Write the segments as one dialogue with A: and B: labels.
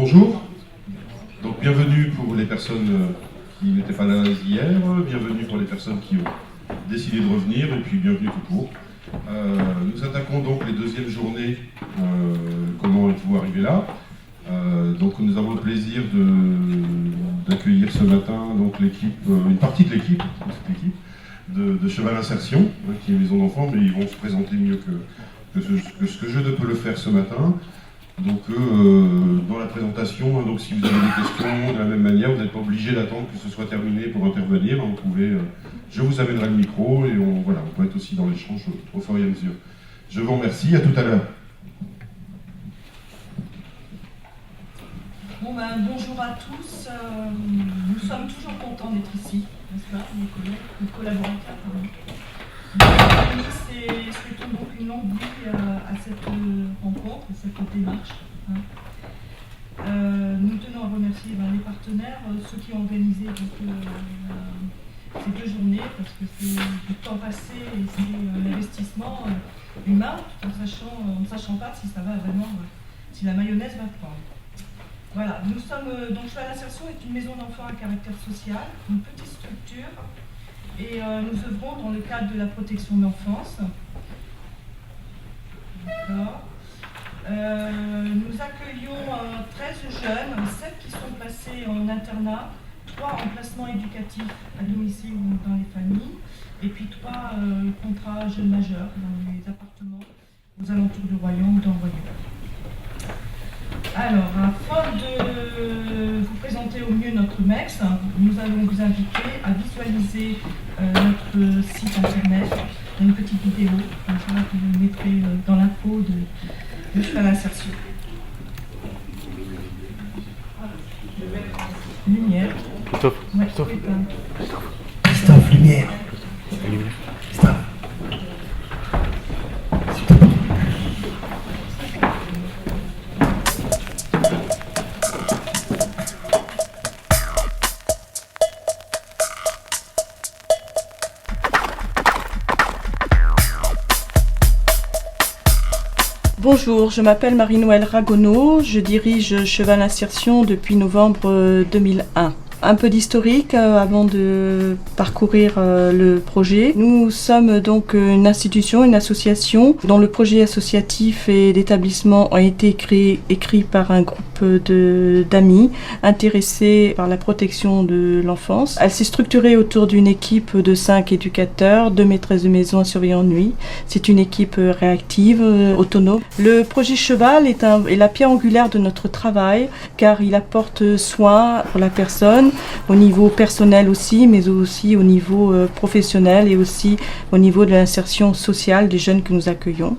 A: Bonjour, donc bienvenue pour les personnes qui n'étaient pas là hier, bienvenue pour les personnes qui ont décidé de revenir, et puis bienvenue tout court. Nous attaquons donc les deuxièmes journées, comment êtes-vous arrivé là. Donc nous avons le plaisir d'accueillir ce matin donc l'équipe, une partie de l'équipe, cette équipe, de Cheval Insertion, qui est maison d'enfants, mais ils vont se présenter mieux que ce que je ne peux le faire ce matin. Donc dans la présentation, donc si vous avez des questions de la même manière, vous n'êtes pas obligé d'attendre que ce soit terminé pour intervenir. Vous pouvez, je vous amènerai le micro et on peut être aussi dans l'échange au fur et à mesure. Je vous remercie, à tout à l'heure.
B: Bonjour à tous, nous sommes toujours contents d'être ici, n'est-ce pas, mes collègues, nos collaborateurs. Souhaitons donc une longue vie à cette rencontre, à cette démarche. Nous tenons à remercier les partenaires, ceux qui ont organisé ces deux journées, parce que c'est du temps passé et c'est un investissement humain, tout en ne sachant pas si ça va vraiment, si la mayonnaise va prendre. Voilà, nous sommes donc Cheval Insertion est une maison d'enfants à caractère social, une petite structure, et nous œuvrons dans le cadre de la protection de l'enfance. D'accord. Nous accueillons 13 jeunes, 7 qui sont placés en internat, 3 en placement éducatif à domicile ou dans les familles, et puis 3 contrats jeunes majeurs dans les appartements aux alentours du royaume ou dans le royaume. Alors, afin de vous présenter au mieux notre MEX, nous allons vous inviter à visualiser notre site internet, une petite vidéo, comme ça que vous mettrez dans l'info de Cheval Insertion. Lumière.
C: Stop.
B: Ouais,
C: Stop.
B: Stop, lumière.
C: Stop.
D: Bonjour, je m'appelle Marie-Noëlle Ragonneau, je dirige Cheval Insertion depuis novembre 2001. Un peu d'historique avant de parcourir le projet. Nous sommes donc une institution, une association dont le projet associatif et d'établissement ont été écrit par un groupe d'amis intéressés par la protection de l'enfance. Elle s'est structurée autour d'une équipe de 5 éducateurs, 2 maîtresses de maison, un surveillant de nuit. C'est une équipe réactive, autonome. Le projet Cheval est la pierre angulaire de notre travail car il apporte soin pour la personne, au niveau personnel aussi, mais aussi au niveau professionnel et aussi au niveau de l'insertion sociale des jeunes que nous accueillons.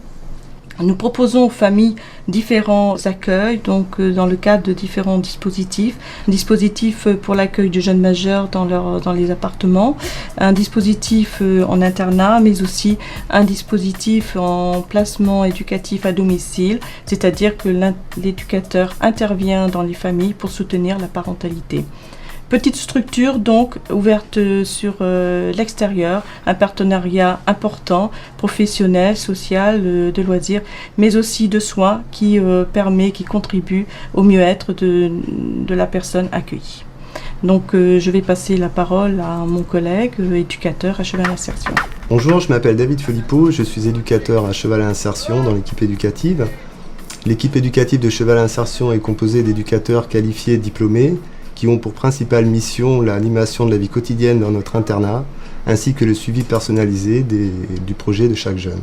D: Nous proposons aux familles différents accueils, donc dans le cadre de différents dispositifs. Un dispositif pour l'accueil de jeunes majeurs dans les appartements, un dispositif en internat, mais aussi un dispositif en placement éducatif à domicile, c'est-à-dire que l'éducateur intervient dans les familles pour soutenir la parentalité. Petite structure donc ouverte sur l'extérieur, un partenariat important, professionnel, social, de loisirs, mais aussi de soins qui contribue au mieux-être de la personne accueillie. Donc je vais passer la parole à mon collègue éducateur à Cheval Insertion.
E: Bonjour, je m'appelle David Philippot, je suis éducateur à Cheval Insertion dans l'équipe éducative. L'équipe éducative de Cheval Insertion est composée d'éducateurs qualifiés diplômés qui ont pour principale mission l'animation de la vie quotidienne dans notre internat, ainsi que le suivi personnalisé du projet de chaque jeune.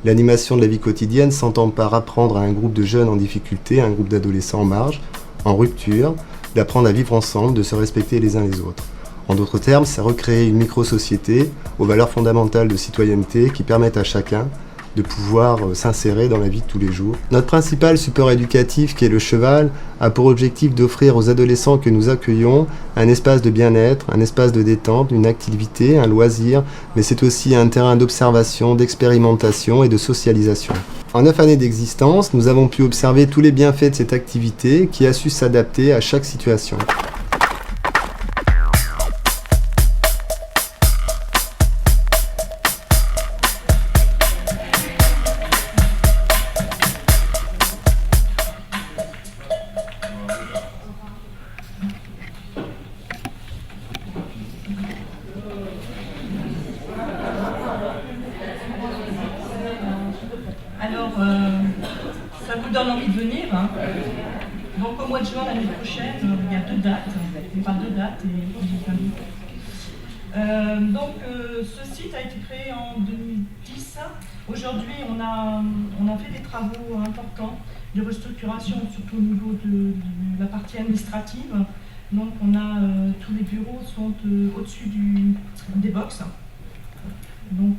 E: L'animation de la vie quotidienne s'entend par apprendre à un groupe de jeunes en difficulté, un groupe d'adolescents en marge, en rupture, d'apprendre à vivre ensemble, de se respecter les uns les autres. En d'autres termes, c'est recréer une micro-société aux valeurs fondamentales de citoyenneté qui permettent à chacun de pouvoir s'insérer dans la vie de tous les jours. Notre principal support éducatif, qui est le cheval, a pour objectif d'offrir aux adolescents que nous accueillons un espace de bien-être, un espace de détente, une activité, un loisir, mais c'est aussi un terrain d'observation, d'expérimentation et de socialisation. En 9 années d'existence, nous avons pu observer tous les bienfaits de cette activité qui a su s'adapter à chaque situation.
B: Alors, ça vous donne envie de venir, hein. Donc au mois de juin l'année prochaine, il y a deux dates, ce site a été créé en 2010. Aujourd'hui, on a fait des travaux importants de restructuration, surtout au niveau de la partie administrative. Donc tous les bureaux sont au-dessus des box. Donc,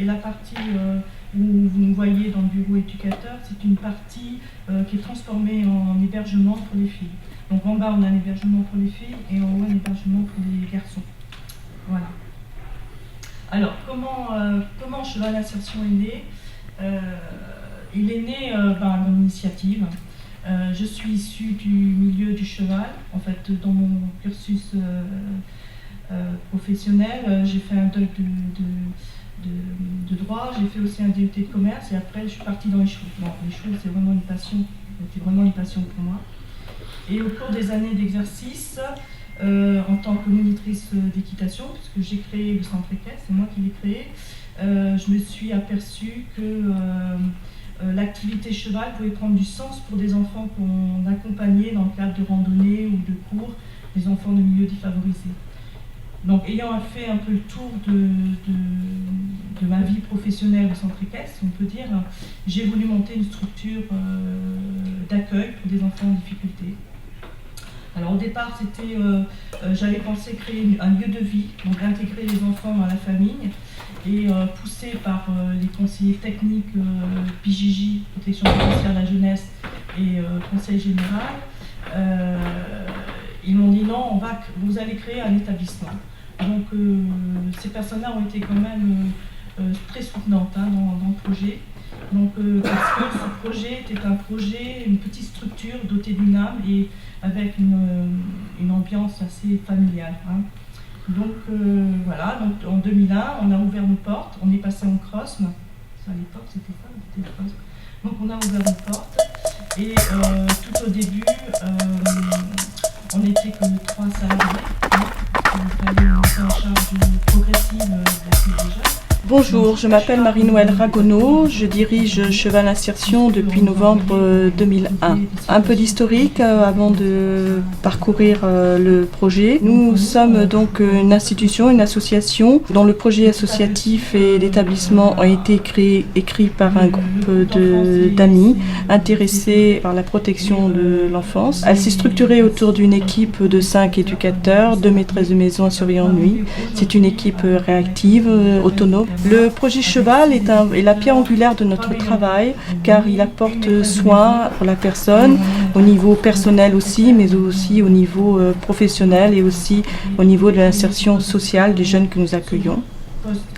B: et la partie où vous nous voyez dans le bureau éducateur, c'est une partie qui est transformée en hébergement pour les filles. Donc en bas, on a un hébergement pour les filles et en haut, un hébergement pour les garçons. Voilà. Alors, comment Cheval Insertion est né? Il est né dans l'initiative. Je suis issue du milieu du cheval. En fait, dans mon cursus professionnel, j'ai fait un DEUC de droit, j'ai fait aussi un DUT de commerce et après je suis partie dans les chevaux. Bon, les chevaux, c'est vraiment une passion, c'était vraiment une passion pour moi. Et au cours des années d'exercice, en tant que monitrice d'équitation, puisque j'ai créé le centre équestre, c'est moi qui l'ai créé, je me suis aperçue que l'activité cheval pouvait prendre du sens pour des enfants qu'on accompagnait dans le cadre de randonnées ou de cours, des enfants de milieux défavorisés. Donc, ayant fait un peu le tour de ma vie professionnelle au centre équestre, on peut dire, j'ai voulu monter une structure d'accueil pour des enfants en difficulté. Alors au départ, j'avais pensé créer un lieu de vie, donc intégrer les enfants dans la famille, et poussé par les conseillers techniques PJJ, Protection judiciaire de la jeunesse, et Conseil général, ils m'ont dit non, vous allez créer un établissement. Donc ces personnes-là ont été quand même très soutenantes dans le projet. Donc parce que ce projet était un projet, une petite structure dotée d'une âme et avec une ambiance assez familiale. Hein. Donc voilà, donc en 2001, on a ouvert nos portes, on est passé en CROSM. Ça, à l'époque, c'était ça, c'était le CROSM. Donc on a ouvert nos portes et tout au début, on n'était que 3 salariés. Il fallait monter en charge progressive déjà.
D: Bonjour, je m'appelle Marie-Noëlle Ragonneau, je dirige Cheval Insertion depuis novembre 2001. Un peu d'historique avant de parcourir le projet. Nous sommes donc une institution, une association dont le projet associatif et l'établissement ont été écrits par un groupe d'amis intéressés par la protection de l'enfance. Elle s'est structurée autour d'une équipe de 5 éducateurs, 2 maîtresses de maison, un surveillant de nuit. C'est une équipe réactive, autonome. Le projet Cheval est la pierre angulaire de notre travail car il apporte soin pour la personne, au niveau personnel aussi, mais aussi au niveau professionnel et aussi au niveau de l'insertion sociale des jeunes que nous accueillons.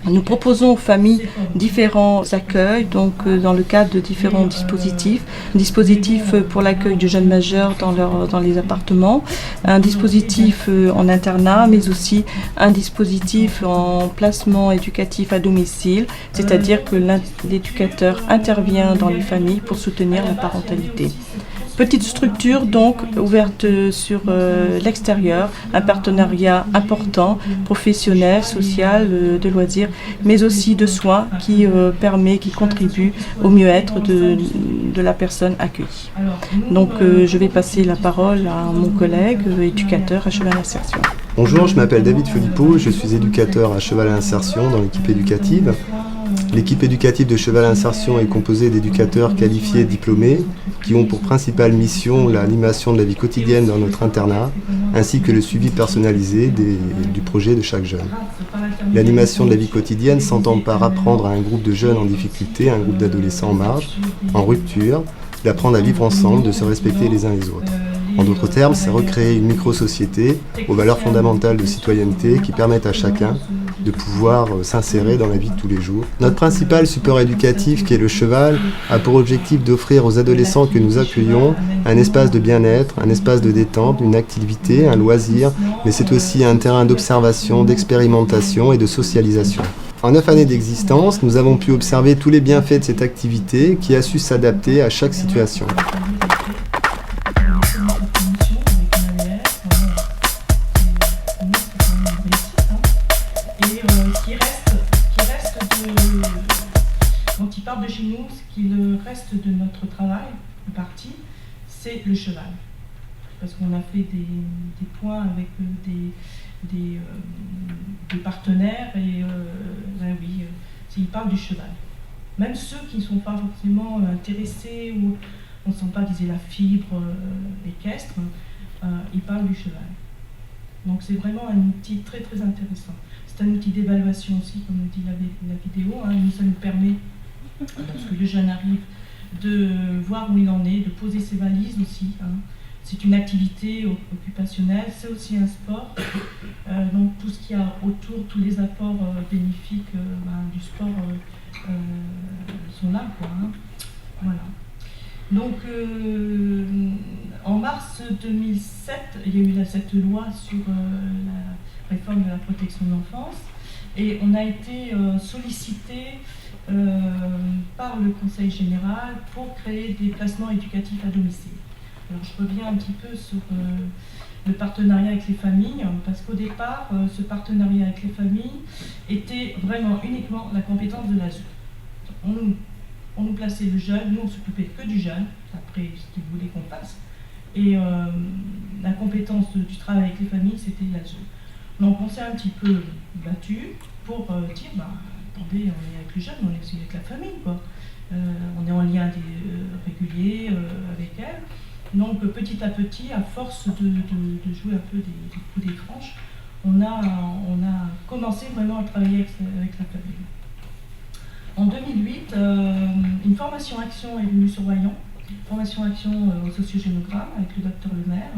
D: Nous proposons aux familles différents accueils, donc dans le cadre de différents dispositifs. Un dispositif pour l'accueil de jeunes majeurs dans les appartements, un dispositif en internat, mais aussi un dispositif en placement éducatif à domicile, c'est-à-dire que l'éducateur intervient dans les familles pour soutenir la parentalité. Petite structure donc ouverte sur l'extérieur, un partenariat important, professionnel, social, de loisirs, mais aussi de soins qui contribue au mieux-être de la personne accueillie. Donc je vais passer la parole à mon collègue éducateur à Cheval Insertion.
E: Bonjour, je m'appelle David Philippot, je suis éducateur à Cheval Insertion dans l'équipe éducative. L'équipe éducative de Cheval Insertion est composée d'éducateurs qualifiés diplômés qui ont pour principale mission l'animation de la vie quotidienne dans notre internat ainsi que le suivi personnalisé du projet de chaque jeune. L'animation de la vie quotidienne s'entend par apprendre à un groupe de jeunes en difficulté, un groupe d'adolescents en marge, en rupture, d'apprendre à vivre ensemble, de se respecter les uns les autres. En d'autres termes, c'est recréer une micro-société aux valeurs fondamentales de citoyenneté qui permettent à chacun de pouvoir s'insérer dans la vie de tous les jours. Notre principal support éducatif, qui est le cheval, a pour objectif d'offrir aux adolescents que nous accueillons un espace de bien-être, un espace de détente, une activité, un loisir, mais c'est aussi un terrain d'observation, d'expérimentation et de socialisation. En 9 années d'existence, nous avons pu observer tous les bienfaits de cette activité qui a su s'adapter à chaque situation.
B: Donc il partent de chez nous, ce qui est le reste de notre travail, une partie, c'est le cheval. Parce qu'on a fait des points avec des partenaires et ben oui, ils parlent du cheval. Même ceux qui ne sont pas forcément intéressés ou on ne sent pas, disait, la fibre équestre, ils parlent du cheval. Donc c'est vraiment un outil très très intéressant. C'est un outil d'évaluation aussi, comme dit la vidéo. Hein. Ça nous permet, lorsque le jeune arrive, de voir où il en est, de poser ses valises aussi. Hein. C'est une activité occupationnelle, c'est aussi un sport. Donc tout ce qu'il y a autour, tous les apports bénéfiques du sport sont là, quoi. Hein. Voilà. Donc en mars 2007, il y a eu cette loi sur la réforme de la protection de l'enfance et on a été sollicité par le Conseil général pour créer des placements éducatifs à domicile. Alors je reviens un petit peu sur le partenariat avec les familles, parce qu'au départ, ce partenariat avec les familles était vraiment uniquement la compétence de l'ASE. On nous plaçait le jeune, nous on s'occupait que du jeune, après ce qu'il voulait qu'on fasse. Et la compétence du travail avec les familles, c'était l'ASE. Donc on s'est un petit peu battu pour dire, attendez, on est avec le jeune, on est aussi avec la famille, quoi. On est en lien régulier avec elle. Donc petit à petit, à force de jouer un peu des coups des franches, on a commencé vraiment à travailler avec la famille. En 2008, une formation action est venue sur Royan, formation action au sociogénogramme avec le docteur Lemaire.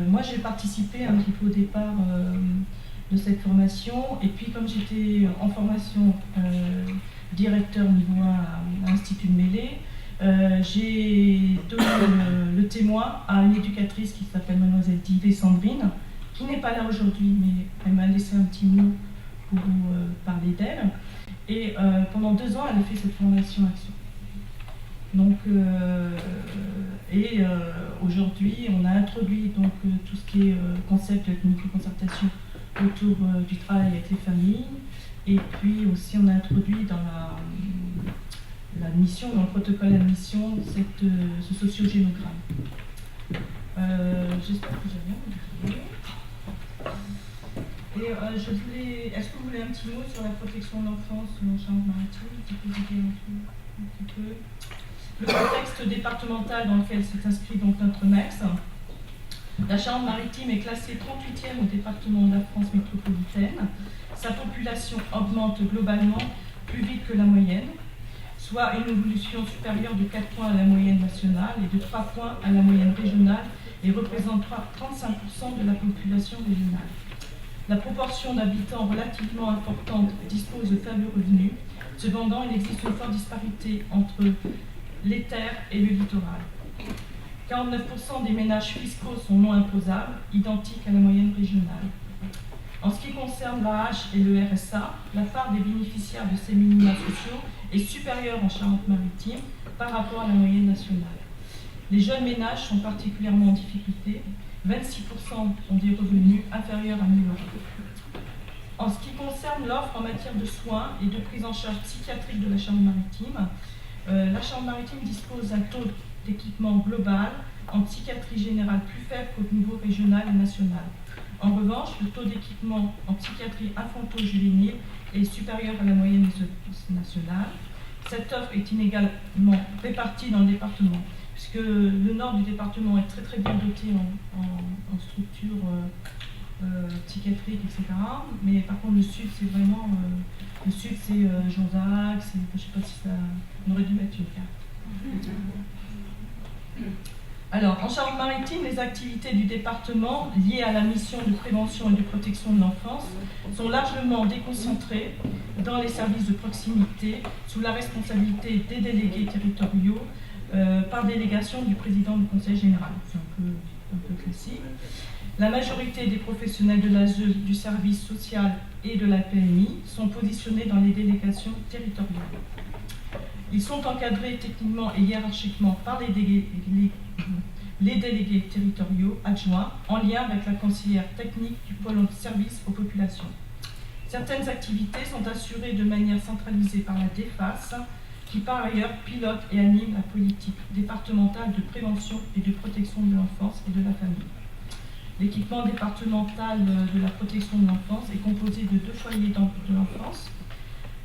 B: Moi j'ai participé un petit peu au départ de cette formation, et puis comme j'étais en formation directeur niveau 1 à l'Institut de Mêlée, j'ai donné le témoin à une éducatrice qui s'appelle Mademoiselle Divé Sandrine, qui n'est pas là aujourd'hui, mais elle m'a laissé un petit mot pour vous parler d'elle. Et pendant 2 ans, elle a fait cette formation action. Donc, aujourd'hui, on a introduit donc, tout ce qui est concept de micro-concertation autour du travail avec les familles. Et puis aussi, on a introduit dans la mission, dans le protocole d'admission, ce sociogénogramme. J'espère que j'ai bien oublié. Et est-ce que vous voulez un petit mot sur la protection de l'enfance en Charente-Maritime, un petit peu. Le contexte départemental dans lequel s'est inscrit donc notre MEX. La Charente-Maritime est classée 38e au département de la France métropolitaine. Sa population augmente globalement plus vite que la moyenne, soit une évolution supérieure de 4 points à la moyenne nationale et de 3 points à la moyenne régionale, et représente 35% de la population régionale. La proportion d'habitants relativement importante dispose de faibles revenus. Cependant, il existe une forte disparité entre les terres et le littoral. 49% des ménages fiscaux sont non imposables, identiques à la moyenne régionale. En ce qui concerne l'AH et le RSA, la part des bénéficiaires de ces minima sociaux est supérieure en Charente-Maritime par rapport à la moyenne nationale. Les jeunes ménages sont particulièrement en difficulté. 26% ont des revenus inférieurs à 1 000 €. En ce qui concerne l'offre en matière de soins et de prise en charge psychiatrique de la Charente-Maritime dispose d'un taux d'équipement global en psychiatrie générale plus faible qu'au niveau régional et national. En revanche, le taux d'équipement en psychiatrie infanto-juvénile est supérieur à la moyenne nationale. Cette offre est inégalement répartie dans le département, puisque le nord du département est très très bien doté en structures psychiatriques, etc. Mais par contre le sud c'est vraiment Jonzac, je ne sais pas si ça... On aurait dû mettre une carte. Alors, en Charente-Maritime, les activités du département liées à la mission de prévention et de protection de l'enfance sont largement déconcentrées dans les services de proximité sous la responsabilité des délégués territoriaux par délégation du président du Conseil général. C'est un peu classique. La majorité des professionnels de l'ASE, du service social et de la PMI sont positionnés dans les délégations territoriales. Ils sont encadrés techniquement et hiérarchiquement par les délégués territoriaux adjoints en lien avec la conseillère technique du pôle de service aux populations. Certaines activités sont assurées de manière centralisée par la DEFAS, qui par ailleurs pilote et anime la politique départementale de prévention et de protection de l'enfance et de la famille. L'équipement départemental de la protection de l'enfance est composé de 2 foyers de l'enfance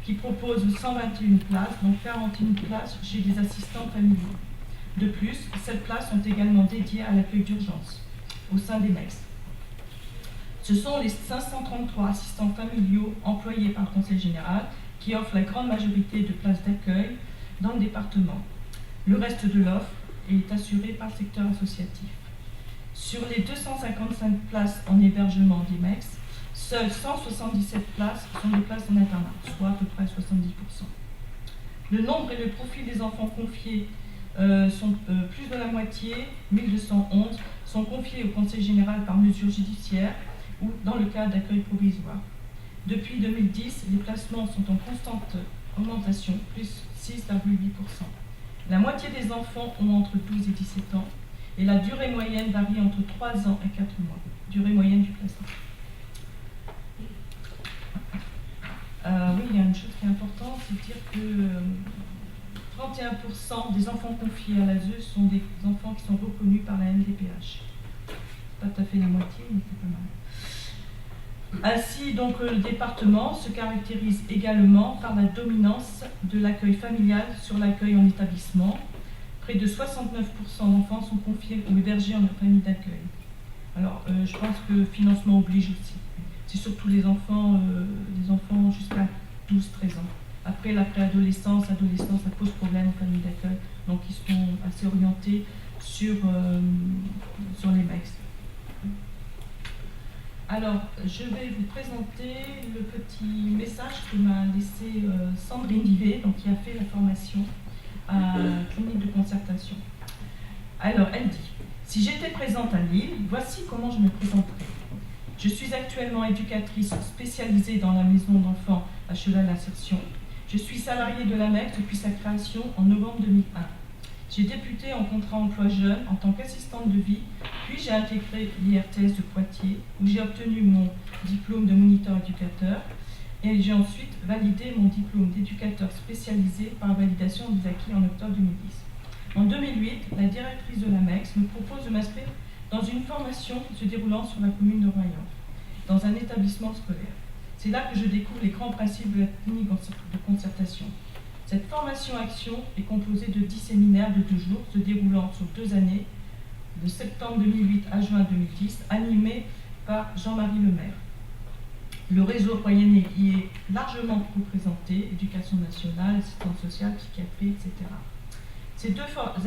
B: qui proposent 121 places, donc 41 places chez des assistants familiaux. De plus, 7 places sont également dédiées à l'accueil d'urgence au sein des MEX. Ce sont les 533 assistants familiaux employés par le Conseil général qui offrent la grande majorité de places d'accueil dans le département. Le reste de l'offre est assuré par le secteur associatif. Sur les 255 places en hébergement des MEX, seules 177 places sont des places en internat, soit à peu près 70%. Le nombre et le profil des enfants confiés sont plus de la moitié, 1211, sont confiés au Conseil général par mesure judiciaire ou dans le cadre d'accueil provisoire. Depuis 2010, les placements sont en constante augmentation, plus 6,8%. La moitié des enfants ont entre 12 et 17 ans et la durée moyenne varie entre 3 ans et 4 mois, durée moyenne du placement. Oui, il y a une chose qui est importante, c'est de dire que 31% des enfants confiés à l'ASE sont des enfants qui sont reconnus par la MDPH. Pas tout à fait la moitié, mais c'est pas mal. Ainsi, donc, le département se caractérise également par la dominance de l'accueil familial sur l'accueil en établissement. Près de 69% d'enfants sont confiés ou hébergés en famille d'accueil. Alors, je pense que le financement oblige aussi. C'est surtout les enfants jusqu'à 12-13 ans. Après la préadolescence, adolescence, ça pose problème en famille d'accueil. Donc, ils sont assez orientés sur les MEX. Alors, je vais vous présenter le petit message que m'a laissé Sandrine Divet, donc, qui a fait la formation à la clinique de concertation. Alors, elle dit « Si j'étais présente à Lille, voici comment je me présenterais. Je suis actuellement éducatrice spécialisée dans la maison d'enfants à Cheval-Insertion. Je suis salariée de la MEX depuis sa création en novembre 2001. J'ai débuté en contrat emploi jeune en tant qu'assistante de vie, puis j'ai intégré l'IRTS de Poitiers, où j'ai obtenu mon diplôme de moniteur éducateur, et j'ai ensuite validé mon diplôme d'éducateur spécialisé par validation des acquis en octobre 2010. En 2008, la directrice de la MEX me propose de m'inscrire dans une formation se déroulant sur la commune de Royan, dans un établissement scolaire. C'est là que je découvre les grands principes de la clinique de concertation. Cette formation-action est composée de 10 séminaires de 2 jours, se déroulant sur 2 années, de septembre 2008 à juin 2010, animés par Jean-Marie Lemaire. Le réseau royannais y est largement représenté, éducation nationale, assistance sociale, psychiatrie, etc. Ces 2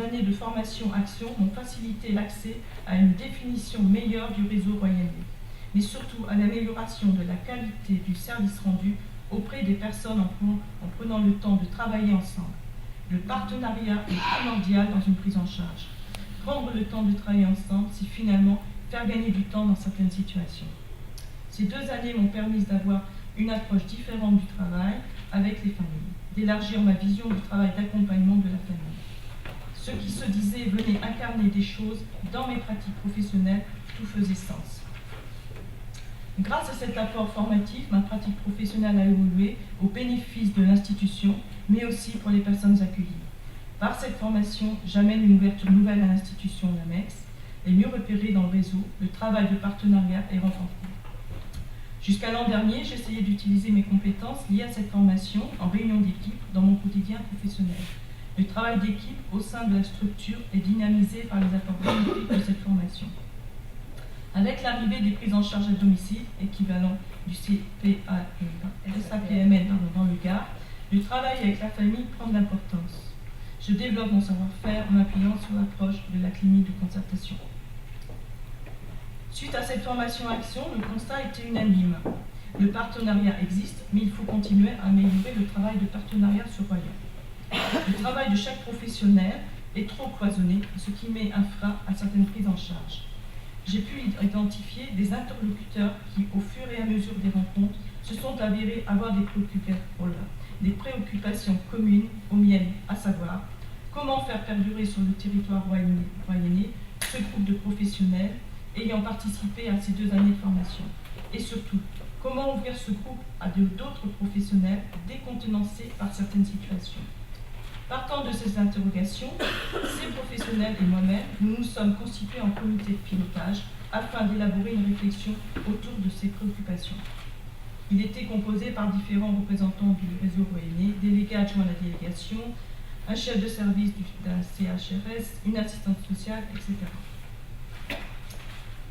B: années de formation-action ont facilité l'accès à une définition meilleure du réseau royannais, mais surtout à l'amélioration de la qualité du service rendu auprès des personnes en prenant le temps de travailler ensemble. Le partenariat est primordial dans une prise en charge. Prendre le temps de travailler ensemble, c'est finalement faire gagner du temps dans certaines situations. Ces 2 années m'ont permis d'avoir une approche différente du travail avec les familles, d'élargir ma vision du travail d'accompagnement de la famille. Ce qui se disait venait incarner des choses dans mes pratiques professionnelles, tout faisait sens. Grâce à cet apport formatif, ma pratique professionnelle a évolué au bénéfice de l'institution, mais aussi pour les personnes accueillies. Par cette formation, j'amène une ouverture nouvelle à l'institution LAMEX et mieux repérée dans le réseau, le travail de partenariat est renforcé. Jusqu'à l'an dernier, j'essayais d'utiliser mes compétences liées à cette formation en réunion d'équipe dans mon quotidien professionnel. Le travail d'équipe au sein de la structure est dynamisé par les apports bénéfiques de cette formation. Avec l'arrivée des prises en charge à domicile, équivalent du SAPMN dans le Gard, le travail avec la famille prend de l'importance. Je développe mon savoir-faire en m'appuyant sur l'approche de la clinique de concertation. Suite à cette formation-action, le constat était unanime. Le partenariat existe, mais il faut continuer à améliorer le travail de partenariat sur Royan. Le travail de chaque professionnel est trop cloisonné, ce qui met un frein à certaines prises en charge. J'ai pu identifier des interlocuteurs qui, au fur et à mesure des rencontres, se sont avérés avoir des préoccupations communes aux miennes, à savoir comment faire perdurer sur le territoire royannais ce groupe de professionnels ayant participé à ces 2 années de formation, et surtout, Comment ouvrir ce groupe à d'autres professionnels décontenancés par certaines situations? Partant de ces interrogations, ces professionnels et moi-même, nous nous sommes constitués en comité de pilotage afin d'élaborer une réflexion autour de ces préoccupations. Il était composé par différents représentants du réseau ONE, délégués adjoints à la délégation, un chef de service d'un CHRS, une assistante sociale, etc.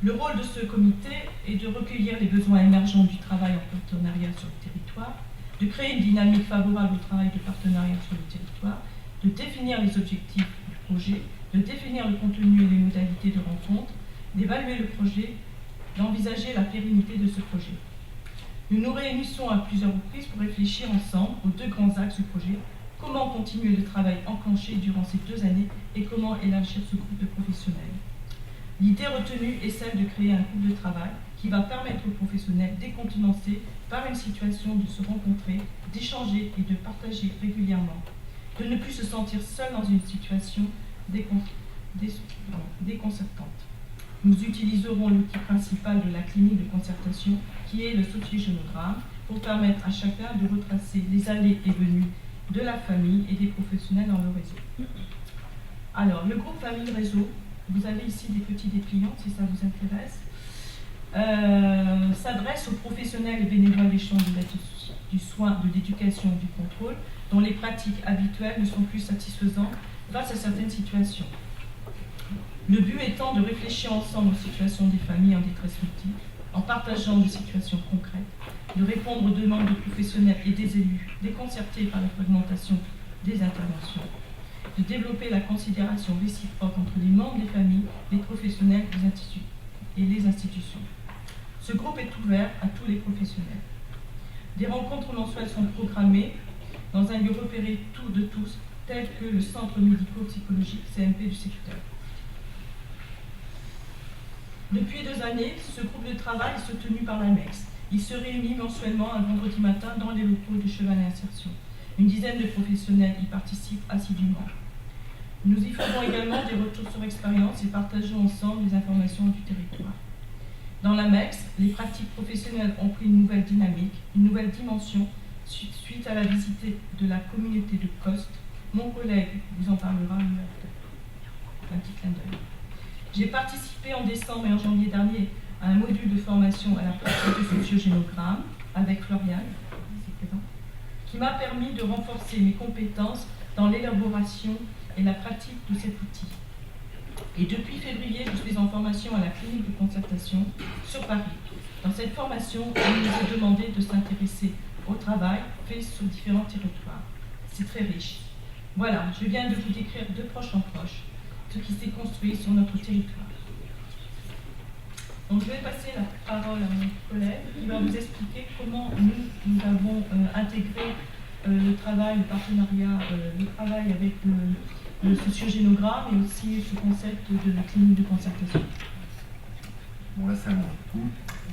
B: Le rôle de ce comité est de recueillir les besoins émergents du travail en partenariat sur le territoire, de créer une dynamique favorable au travail de partenariat sur le territoire, de définir les objectifs du projet, de définir le contenu et les modalités de rencontre, d'évaluer le projet, d'envisager la pérennité de ce projet. Nous nous réunissons à plusieurs reprises pour réfléchir ensemble aux deux grands axes du projet, comment continuer le travail enclenché durant ces 2 années et comment élargir ce groupe de professionnels. L'idée retenue est celle de créer un groupe de travail qui va permettre aux professionnels décontenancés par une situation de se rencontrer, d'échanger et de partager régulièrement, de ne plus se sentir seuls dans une situation déconcertante. Nous utiliserons l'outil principal de la clinique de concertation qui est le sociogénogramme pour permettre à chacun de retracer les allées et venues de la famille et des professionnels dans le réseau. Alors, le groupe Famille Réseau, vous avez ici des petits dépliants si ça vous intéresse, s'adresse aux professionnels et bénévoles des champs du soin, de l'éducation et du contrôle, dont les pratiques habituelles ne sont plus satisfaisantes face à certaines situations. Le but étant de réfléchir ensemble aux situations des familles en détresse multiple, en partageant des situations concrètes, de répondre aux demandes des professionnels et des élus déconcertés par la fragmentation des interventions, de développer la considération réciproque entre les membres des familles, les professionnels et les institutions. Ce groupe est ouvert à tous les professionnels. Des rencontres mensuelles sont programmées dans un lieu repéré de tous, tel que le centre médico-psychologique CMP du secteur. Depuis 2 années, ce groupe de travail est soutenu par l'AMEX. Il se réunit mensuellement un vendredi matin dans les locaux de Cheval et Insertion. Une dizaine de professionnels y participent assidûment. Nous y faisons également des retours sur expérience et partageons ensemble les informations du territoire. Dans l'AMEX, les pratiques professionnelles ont pris une nouvelle dynamique, une nouvelle dimension suite à la visite de la communauté de Coste. Mon collègue vous en parlera un petit clin d'œil. J'ai participé en décembre et en janvier dernier à un module de formation à la pratique du sociogénogramme avec Floriane, qui m'a permis de renforcer mes compétences dans l'élaboration et la pratique de cet outil. Et depuis février, je suis en formation à la clinique de concertation sur Paris. Dans cette formation, il nous est demandé de s'intéresser au travail fait sur différents territoires. C'est très riche. Voilà, je viens de vous décrire de proche en proche ce qui s'est construit sur notre territoire. Donc je vais passer la parole à mon collègue qui va vous expliquer comment nous avons intégré le travail, le partenariat, le travail avec le sociogénogramme et aussi ce concept de la clinique de concertation.
F: Bon, là c'est à moi.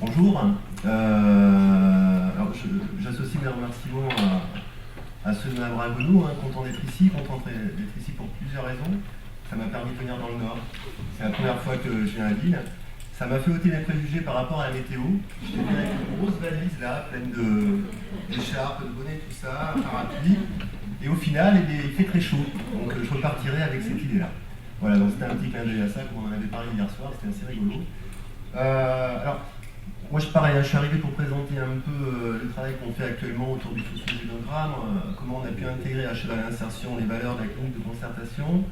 F: Bonjour. Alors j'associe mes remerciements à ceux de Mme Ragono, content d'être ici pour plusieurs raisons. Ça m'a permis de venir dans le Nord. C'est la première fois que je viens à Lille. Ça m'a fait ôter mes préjugés par rapport à la météo. J'étais venu avec une grosse valise là, pleine d'écharpes, de bonnets, tout ça, un parapluie. Et au final, il fait très chaud. Donc je repartirai avec cette idée-là. Voilà, donc c'était un petit clin d'œil à ça, comme on en avait parlé hier soir, c'était assez rigolo. Alors, moi je suis arrivé pour présenter un peu le travail qu'on fait actuellement autour du sociogénogramme, comment on a pu intégrer à Cheval et Insertion les valeurs de la clinique de concertation.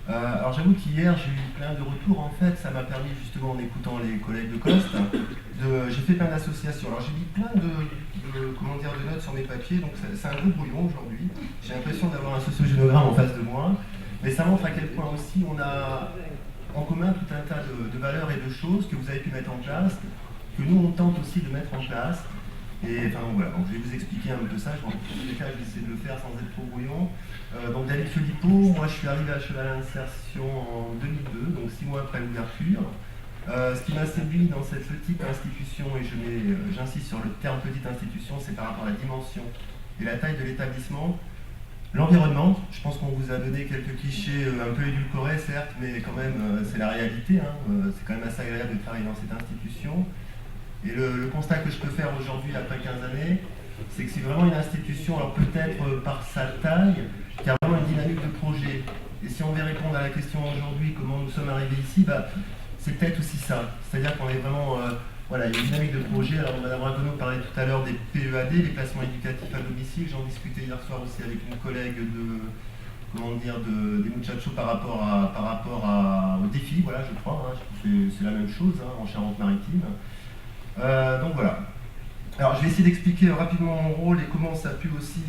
F: Alors j'avoue qu'hier j'ai eu plein de retours, en fait ça m'a permis justement en écoutant les collègues de Coste, j'ai fait plein d'associations, alors j'ai mis plein de notes sur mes papiers, donc c'est un gros brouillon aujourd'hui, j'ai l'impression d'avoir un sociogénogramme en face de moi, mais ça montre à quel point aussi on a en commun tout un tas de valeurs et de choses que vous avez pu mettre en place, que nous on tente aussi de mettre en place. Et enfin voilà, donc je vais vous expliquer un peu ça, dans tous les cas je vais essayer de le faire sans être trop brouillon. Donc David Philippot, moi je suis arrivé à Cheval et Insertion en 2002, donc 6 mois après l'ouverture. Ce qui m'a séduit dans cette petite institution, et j'insiste sur le terme petite institution, c'est par rapport à la dimension et la taille de l'établissement. L'environnement, je pense qu'on vous a donné quelques clichés un peu édulcorés certes, mais quand même c'est la réalité, c'est quand même assez agréable de travailler dans cette institution. Et le constat que je peux faire aujourd'hui, après 15 années, c'est que c'est vraiment une institution, alors peut-être par sa taille, qui a vraiment une dynamique de projet. Et si on devait répondre à la question aujourd'hui, comment nous sommes arrivés ici, c'est peut-être aussi ça. C'est-à-dire qu'on est vraiment... voilà, il y a une dynamique de projet. Alors Madame Ragonneau parlait tout à l'heure des PEAD, les placements éducatifs à domicile. J'en discutais hier soir aussi avec une collègue des Muchachos par rapport au défi, voilà, je crois. C'est la même chose en Charente-Maritime. Donc voilà. Alors je vais essayer d'expliquer rapidement mon rôle et comment ça a pu aussi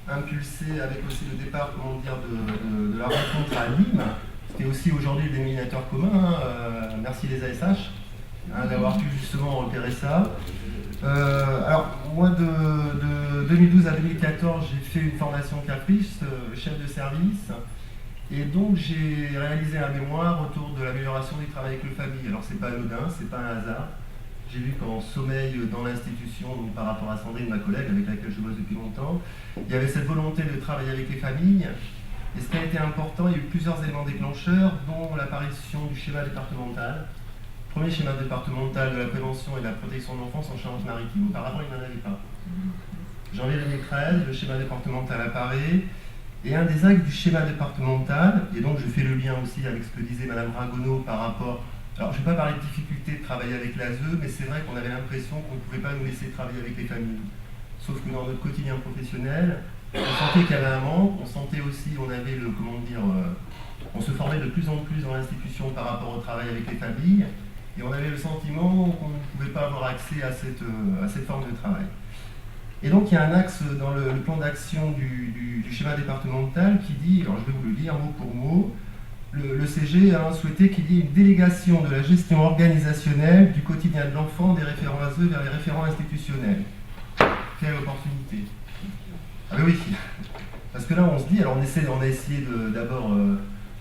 F: impulser avec aussi le départ, de la rencontre à Nîmes. C'était aussi aujourd'hui le dénominateur commun. Merci les ASH d'avoir pu justement repérer ça. Alors moi de 2012 à 2014 j'ai fait une formation caprice, chef de service, et donc j'ai réalisé un mémoire autour de l'amélioration du travail avec les familles. Alors c'est pas anodin, c'est pas un hasard. J'ai vu qu'en sommeil dans l'institution, donc par rapport à Sandrine, ma collègue avec laquelle je bosse depuis longtemps, il y avait cette volonté de travailler avec les familles. Et ce qui a été important, il y a eu plusieurs éléments déclencheurs, dont l'apparition du schéma départemental. Premier schéma départemental de la prévention et de la protection de l'enfance en Charente-Maritime. Auparavant, il n'en avait pas. Janvier 2013, le schéma départemental apparaît. Et un des axes du schéma départemental, et donc je fais le lien aussi avec ce que disait Madame Ragonneau par rapport... Alors je ne vais pas parler de difficulté de travailler avec l'ASE, mais c'est vrai qu'on avait l'impression qu'on ne pouvait pas nous laisser travailler avec les familles. Sauf que dans notre quotidien professionnel, on sentait qu'il y avait un manque, on sentait aussi, on avait le, on se formait de plus en plus dans l'institution par rapport au travail avec les familles, et on avait le sentiment qu'on ne pouvait pas avoir accès à cette forme de travail. Et donc il y a un axe dans le plan d'action du schéma départemental qui dit, alors je vais vous le lire mot pour mot, le CG a souhaité qu'il y ait une délégation de la gestion organisationnelle du quotidien de l'enfant des référents ASE vers les référents institutionnels. Quelle opportunité! Ah oui, parce que là on se dit, alors on a essayé d'abord,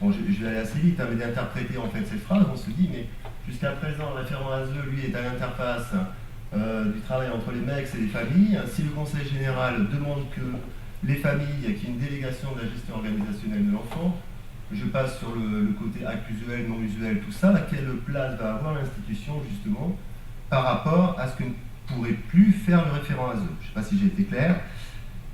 F: bon, je vais aller assez vite, mais d'interpréter en fait cette phrase, on se dit, mais jusqu'à présent le référent ASE, lui, est à l'interface du travail entre les MEX et les familles. Si le Conseil général demande que les familles, qu'il y ait une délégation de la gestion organisationnelle de l'enfant, je passe sur le côté acte usuel, non usuel, tout ça, quelle place va avoir l'institution justement par rapport à ce que ne pourrait plus faire le référent ASE. Je ne sais pas si j'ai été clair.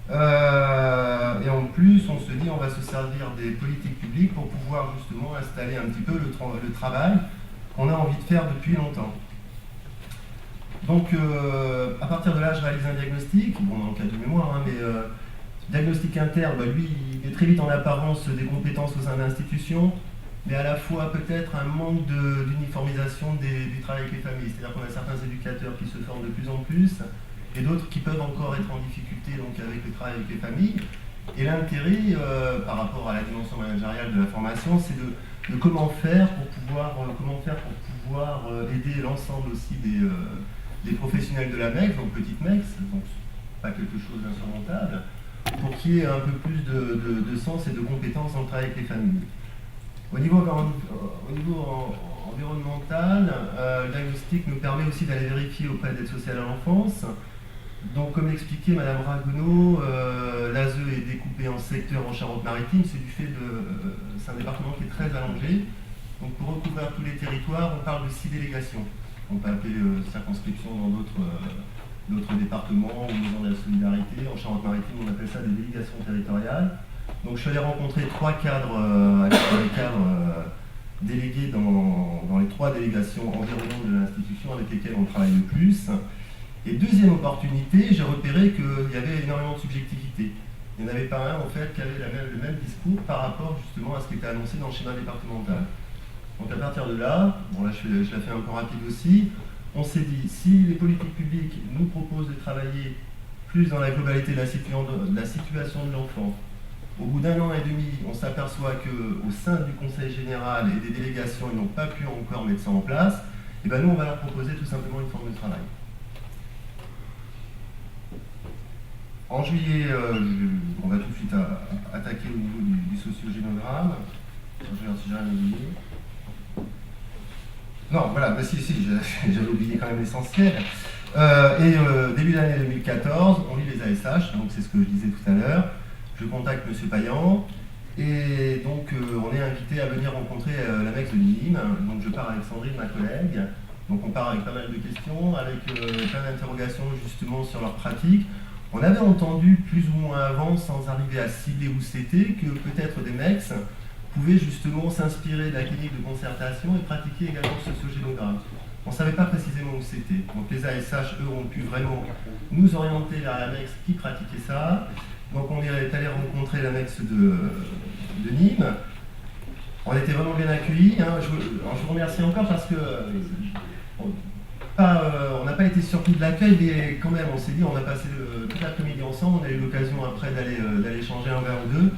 F: Et en plus, on se dit on va se servir des politiques publiques pour pouvoir justement installer un petit peu le travail qu'on a envie de faire depuis longtemps. Donc à partir de là, je réalise un diagnostic, bon dans le cas de mémoire, mais diagnostic interne, lui, il est très vite en apparence des compétences au sein de l'institution, mais à la fois peut-être un manque d'uniformisation du travail avec les familles. C'est-à-dire qu'on a certains éducateurs qui se forment de plus en plus, et d'autres qui peuvent encore être en difficulté donc, avec le travail avec les familles. Et l'intérêt, par rapport à la dimension managériale de la formation, c'est de comment faire pour pouvoir aider l'ensemble aussi des professionnels de la MEX, donc petite MEX, donc pas quelque chose d'insurmontable, pour qu'il y ait un peu plus de sens et de compétences dans le travail avec les familles. Au niveau environnemental, le diagnostic nous permet aussi d'aller vérifier auprès d'aide sociale à l'enfance. Donc comme l'expliquait Madame Ragonneau, l'ASE est découpé en secteurs en Charente-Maritime, c'est un département qui est très allongé. Donc pour recouvrir tous les territoires, on parle de 6 délégations. On peut appeler circonscription dans d'autres départements ou maison de la solidarité. En Charente-Maritime, on appelle ça des délégations territoriales. Donc je suis allé rencontrer 3 cadres, délégués dans les 3 délégations environnantes de l'institution avec lesquelles on travaille le plus. Et deuxième opportunité, j'ai repéré qu'il y avait énormément de subjectivité. Il n'y en avait pas un en fait qui avait le même discours par rapport justement à ce qui était annoncé dans le schéma départemental. Donc à partir de là, bon là je la fais un peu rapide aussi, on s'est dit si les politiques publiques nous proposent de travailler plus dans la globalité de la situation de l'enfant, au bout d'1 an et demi, on s'aperçoit qu'au sein du Conseil général et des délégations, ils n'ont pas pu encore mettre ça en place, et bien nous on va leur proposer tout simplement une forme de travail. En juillet, on va tout de suite attaquer au niveau du sociogénogramme. Je regarde si j'ai rien oublié. Non, voilà, bah si, j'avais oublié quand même l'essentiel. Début d'année 2014, on lit les ASH, donc c'est ce que je disais tout à l'heure. Je contacte M. Payan, et donc on est invité à venir rencontrer la MEX de Nîmes. Donc je pars avec Sandrine, ma collègue, Donc on part avec pas mal de questions, avec plein d'interrogations justement sur leur pratique. On avait entendu plus ou moins avant, sans arriver à cibler où c'était, que peut-être des mecs pouvaient justement s'inspirer de la clinique de concertation et pratiquer également le sociogénogramme. On ne savait pas précisément où c'était. Donc les ASH, eux, ont pu vraiment nous orienter vers la MEX qui pratiquait ça. Donc on est allé rencontrer la MEX de Nîmes. On était vraiment bien accueillis. Hein. Je vous remercie encore parce que on n'a pas été surpris de l'accueil, mais quand même, on s'est dit, on a passé toute l'après-midi ensemble. On a eu l'occasion après d'aller changer un verre ou deux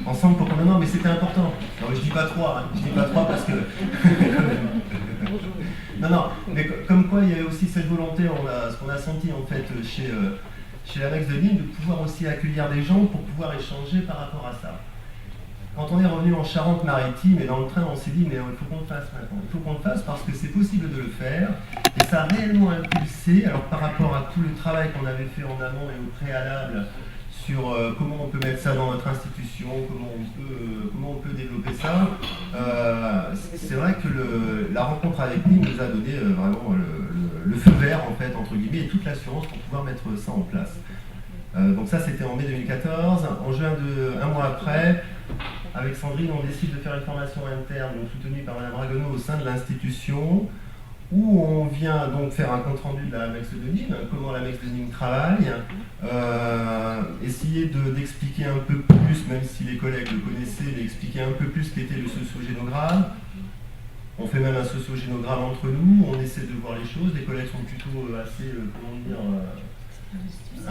F: ensemble pour qu'on... Non, mais c'était important. Non, je dis pas trois, hein. Je dis pas trois parce que... non, mais comme quoi, il y avait aussi cette volonté, ce qu'on a senti en fait chez la MEX de Nîmes, de pouvoir aussi accueillir des gens pour pouvoir échanger par rapport à ça. Quand on est revenu en Charente-Maritime et dans le train, on s'est dit mais il faut qu'on le fasse maintenant. Il faut qu'on le fasse parce que c'est possible de le faire. Et ça a réellement impulsé, alors par rapport à tout le travail qu'on avait fait en amont et au préalable sur comment on peut mettre ça dans notre institution, comment on peut développer ça, c'est vrai que la rencontre avec Nîmes nous a donné vraiment le feu vert en fait, entre guillemets, et toute l'assurance pour pouvoir mettre ça en place. Donc ça c'était en mai 2014. En juin, un mois après, avec Sandrine, on décide de faire une formation interne soutenue par Mme Ragonneau au sein de l'institution, où on vient donc faire un compte-rendu de la MEX de Nîmes, comment la MEX de Nîmes travaille, essayer d'expliquer un peu plus, même si les collègues le connaissaient, d'expliquer un peu plus ce qu'était le sociogénogramme. On fait même un sociogénogramme entre nous, on essaie de voir les choses, les collègues sont plutôt assez,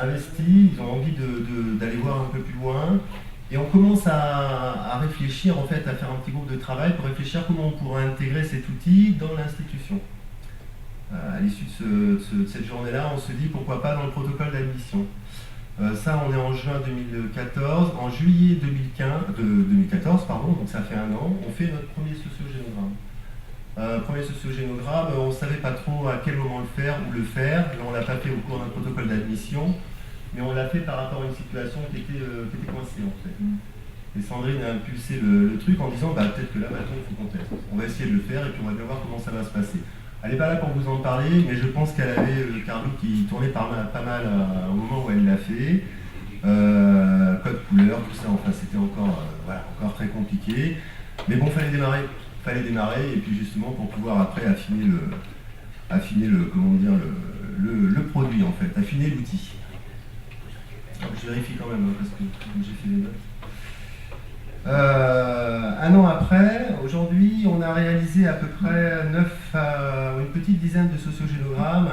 F: investis, ils ont envie d'aller voir un peu plus loin. Et on commence à réfléchir, en fait, à faire un petit groupe de travail pour réfléchir comment on pourrait intégrer cet outil dans l'institution. À l'issue de cette journée-là, on se dit pourquoi pas dans le protocole d'admission. Ça, on est en juin 2014. En juillet 2014, donc ça fait un an, on fait notre premier sociogénogramme. Premier sociogénogramme, on ne savait pas trop à quel moment le faire, où le faire. On ne l'a pas fait au cours d'un protocole d'admission. Mais on l'a fait par rapport à une situation qui était coincée en fait. Et Sandrine a impulsé le truc en disant peut-être que là maintenant il faut qu'on teste. On va essayer de le faire et puis on va bien voir comment ça va se passer. Elle n'est pas là pour vous en parler, mais je pense qu'elle avait le carnet qui tournait pas mal au moment où elle l'a fait. Code couleur, tout ça, enfin c'était encore très compliqué. Mais bon, fallait démarrer et puis justement pour pouvoir après affiner le produit en fait, affiner l'outil. Je vérifie quand même parce que j'ai fait des notes. Un an après, aujourd'hui, on a réalisé à peu près une petite dizaine de sociogénogrammes.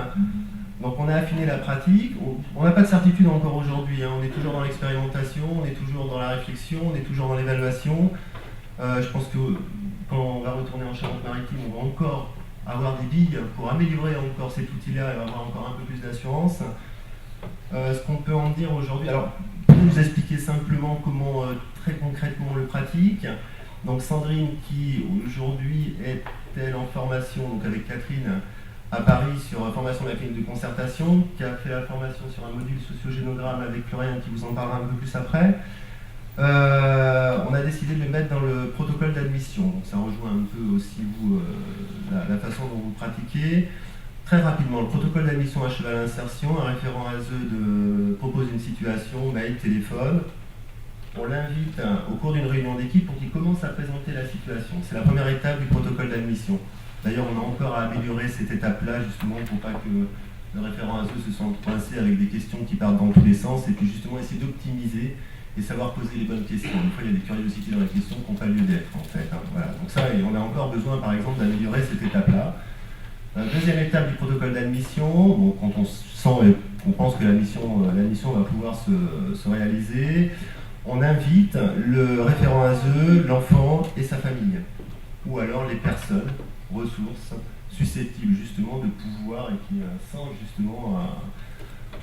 F: Donc on a affiné la pratique. On n'a pas de certitude encore aujourd'hui. Hein. On est toujours dans l'expérimentation, on est toujours dans la réflexion, on est toujours dans l'évaluation. Je pense que quand on va retourner en Charente-Maritime, on va encore avoir des billes pour améliorer encore cet outil-là et avoir encore un peu plus d'assurance. Ce qu'on peut en dire aujourd'hui, alors pour nous expliquer simplement comment très concrètement on le pratique. Donc Sandrine qui aujourd'hui est-elle en formation donc avec Catherine à Paris sur la formation de la clinique de concertation, qui a fait la formation sur un module sociogénogramme avec Florian qui vous en parlera un peu plus après. On a décidé de le mettre dans le protocole d'admission, donc ça rejoint un peu aussi vous la façon dont vous pratiquez. Très rapidement, le protocole d'admission à cheval insertion, un référent ASE propose une situation, mail, téléphone. On l'invite au cours d'une réunion d'équipe pour qu'il commence à présenter la situation. C'est la première étape du protocole d'admission. D'ailleurs, on a encore à améliorer cette étape-là, justement, pour pas que le référent ASE se sente coincé avec des questions qui partent dans tous les sens, et puis justement essayer d'optimiser et savoir poser les bonnes questions. Des fois, il y a des curiosités dans les questions qui n'ont pas lieu d'être, en fait. Hein. Voilà. Donc ça, on a encore besoin, par exemple, d'améliorer cette étape-là. Deuxième étape du protocole d'admission, bon, quand on sent et qu'on pense que la mission va pouvoir se réaliser, on invite le référent ASE, l'enfant et sa famille, ou alors les personnes, ressources, susceptibles justement de pouvoir et qui sentent justement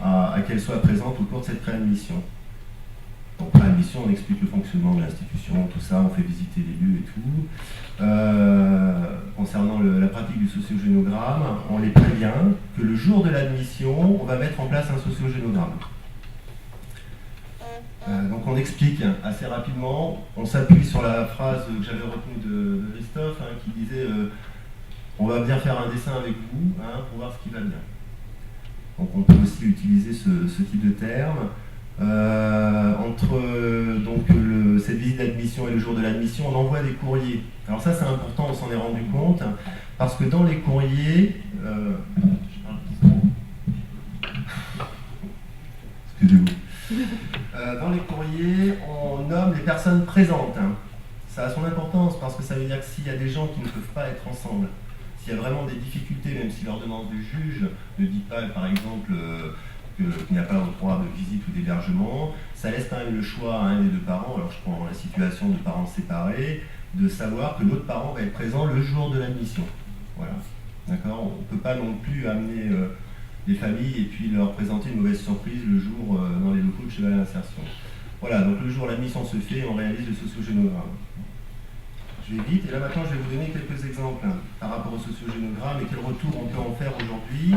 F: à qu'elles soient présentes au cours de cette préadmission. Donc préadmission, on explique le fonctionnement de l'institution, tout ça, on fait visiter les lieux et tout. Concernant la pratique du sociogénogramme, on les prévient que le jour de l'admission, on va mettre en place un sociogénogramme. Donc on explique assez rapidement, on s'appuie sur la phrase que j'avais retenue de Christophe, hein, qui disait On va bien faire un dessin avec vous pour voir ce qui va bien. Donc on peut aussi utiliser ce type de terme. Entre cette visite d'admission et le jour de l'admission, on envoie des courriers. Alors ça c'est important, on s'en est rendu compte, parce que dans les courriers, excusez-moi, dans les courriers, on nomme les personnes présentes. Ça a son importance parce que ça veut dire que s'il y a des gens qui ne peuvent pas être ensemble, s'il y a vraiment des difficultés, même si l'ordonnance du juge ne dit pas, par exemple, qu'il n'y a pas le droit de visite ou d'hébergement, ça laisse quand même le choix à un des deux parents, alors je prends la situation de parents séparés, de savoir que l'autre parent va être présent le jour de l'admission. Voilà. D'accord ? On ne peut pas non plus amener des familles et puis leur présenter une mauvaise surprise le jour dans les locaux de Cheval à l'insertion. Voilà, donc le jour où l'admission se fait, on réalise le sociogénogramme. Je vais vite, et là maintenant je vais vous donner quelques exemples par rapport au sociogénogramme et quel retour on peut en faire aujourd'hui.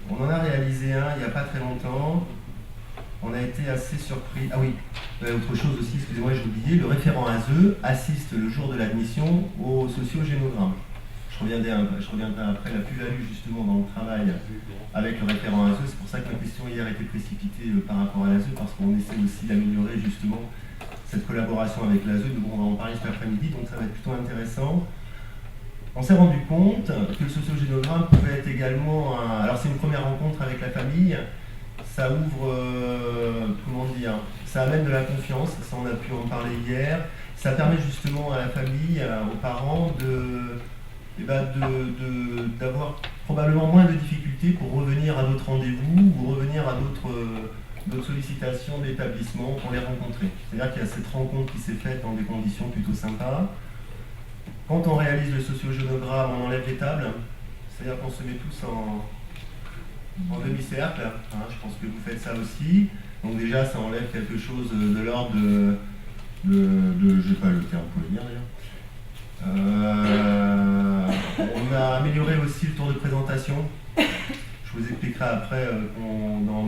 F: On en a réalisé un il n'y a pas très longtemps. On a été assez surpris. Ah oui, autre chose aussi, excusez-moi, j'ai oublié, le référent ASE assiste le jour de l'admission au sociogénogramme. Je reviendrai après la plus-value justement dans le travail avec le référent ASE. C'est pour ça que ma question hier était précipitée par rapport à l'ASE, parce qu'on essaie aussi d'améliorer justement cette collaboration avec l'ASE. Donc on va en parler cet après-midi, donc ça va être plutôt intéressant. On s'est rendu compte que le sociogénogramme pouvait être également alors c'est une première rencontre avec la famille, ça ouvre, ça amène de la confiance, ça on a pu en parler hier, ça permet justement à la famille, aux parents d'avoir probablement moins de difficultés pour revenir à d'autres rendez-vous ou revenir à d'autres sollicitations d'établissement pour les rencontrer. C'est-à-dire qu'il y a cette rencontre qui s'est faite dans des conditions plutôt sympas. Quand on réalise le sociogénogramme, on enlève les tables, c'est-à-dire qu'on se met tous en demi-cercle. Je pense que vous faites ça aussi. Donc déjà, ça enlève quelque chose de l'ordre de je sais pas le terme pour le dire d'ailleurs. On a amélioré aussi le tour de présentation. Je vous expliquerai après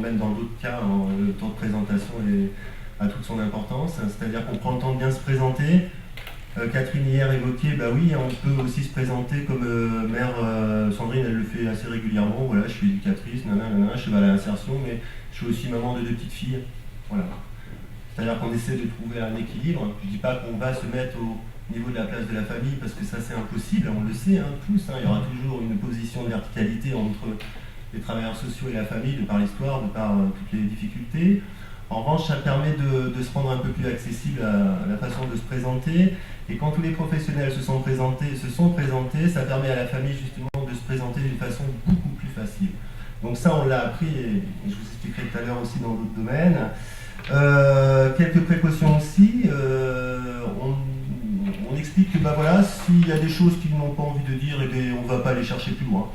F: même dans d'autres cas, le tour de présentation a toute son importance. C'est-à-dire qu'on prend le temps de bien se présenter. Catherine hier évoquait, bah oui, on peut aussi se présenter comme mère, Sandrine elle le fait assez régulièrement, voilà, je suis éducatrice, je suis à l'insertion, mais je suis aussi maman de 2 petites filles. Voilà. C'est-à-dire qu'on essaie de trouver un équilibre. Je ne dis pas qu'on va se mettre au niveau de la place de la famille, parce que ça c'est impossible, on le sait tous, il y aura toujours une position de verticalité entre les travailleurs sociaux et la famille, de par l'histoire, de par toutes les difficultés. En revanche, ça permet de se rendre un peu plus accessible à la façon de se présenter. Et quand tous les professionnels se sont présentés, ça permet à la famille justement de se présenter d'une façon beaucoup plus facile. Donc ça, on l'a appris et je vous expliquerai tout à l'heure aussi dans d'autres domaines. Quelques précautions aussi. On explique que s'il y a des choses qu'ils n'ont pas envie de dire, on ne va pas les chercher plus loin.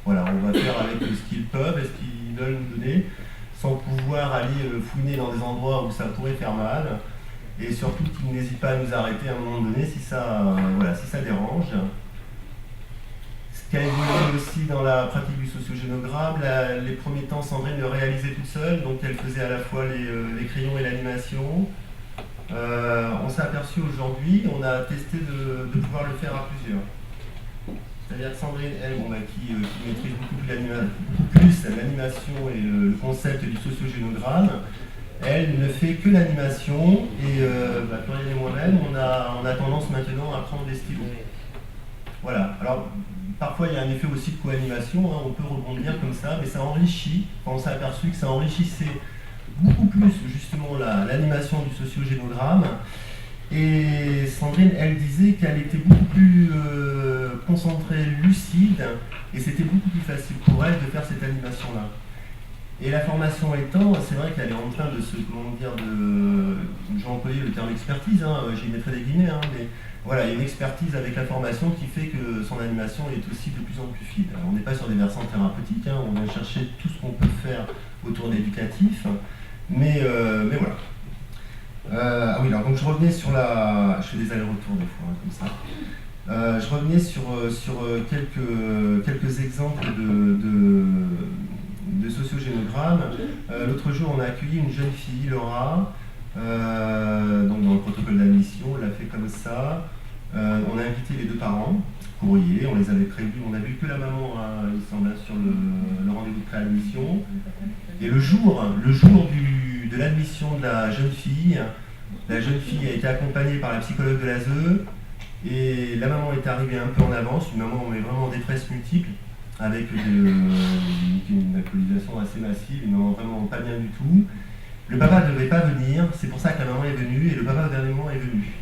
F: Voilà, on va faire avec ce qu'ils peuvent et ce qu'ils veulent nous donner, sans pouvoir aller fouiner dans des endroits où ça pourrait faire mal, et surtout qu'ils n'hésitent pas à nous arrêter à un moment donné si ça dérange. Ce qui a évolué aussi dans la pratique du sociogénogramme, les premiers temps, Sandrine le réalisait toute seule, donc elle faisait à la fois les crayons et l'animation. On s'est aperçu aujourd'hui, on a testé de pouvoir le faire à plusieurs. C'est-à-dire que Sandrine, elle, qui maîtrise beaucoup plus l'animation et le concept du sociogénogramme, elle ne fait que l'animation et Florian et moi-même, on a tendance maintenant à prendre des stylos. Voilà. Alors, parfois il y a un effet aussi de co-animation, on peut rebondir comme ça, mais ça enrichit. On s'est aperçu que ça enrichissait beaucoup plus justement l'animation du sociogénogramme. Et Sandrine, elle disait qu'elle était beaucoup plus concentrée, lucide, et c'était beaucoup plus facile pour elle de faire cette animation-là. Et la formation étant, c'est vrai qu'elle est en train de j'ai employé le terme expertise, j'y mettrai des guillemets, mais voilà, il y a une expertise avec la formation qui fait que son animation est aussi de plus en plus fine. Alors, on n'est pas sur des versants thérapeutiques, on vient chercher tout ce qu'on peut faire autour d'éducatif, mais voilà. Oui, alors donc je revenais sur je fais des allers-retours des fois, comme ça. Je revenais sur quelques exemples de sociogénogramme. L'autre jour, on a accueilli une jeune fille, Laura, donc dans le protocole d'admission, elle l'a fait comme ça. On a invité les 2 parents, courrier, on les avait prévus, on n'a vu que la maman, il semble, sur le rendez-vous de préadmission. Et le jour de l'admission de la jeune fille a été accompagnée par la psychologue de l'ASE, et la maman est arrivée un peu en avance, une maman mais vraiment en détresse multiple, avec une alcoolisation assez massive, une maman vraiment pas bien du tout. Le papa ne devait pas venir, c'est pour ça que la maman est venue, et le papa au dernier moment est venu.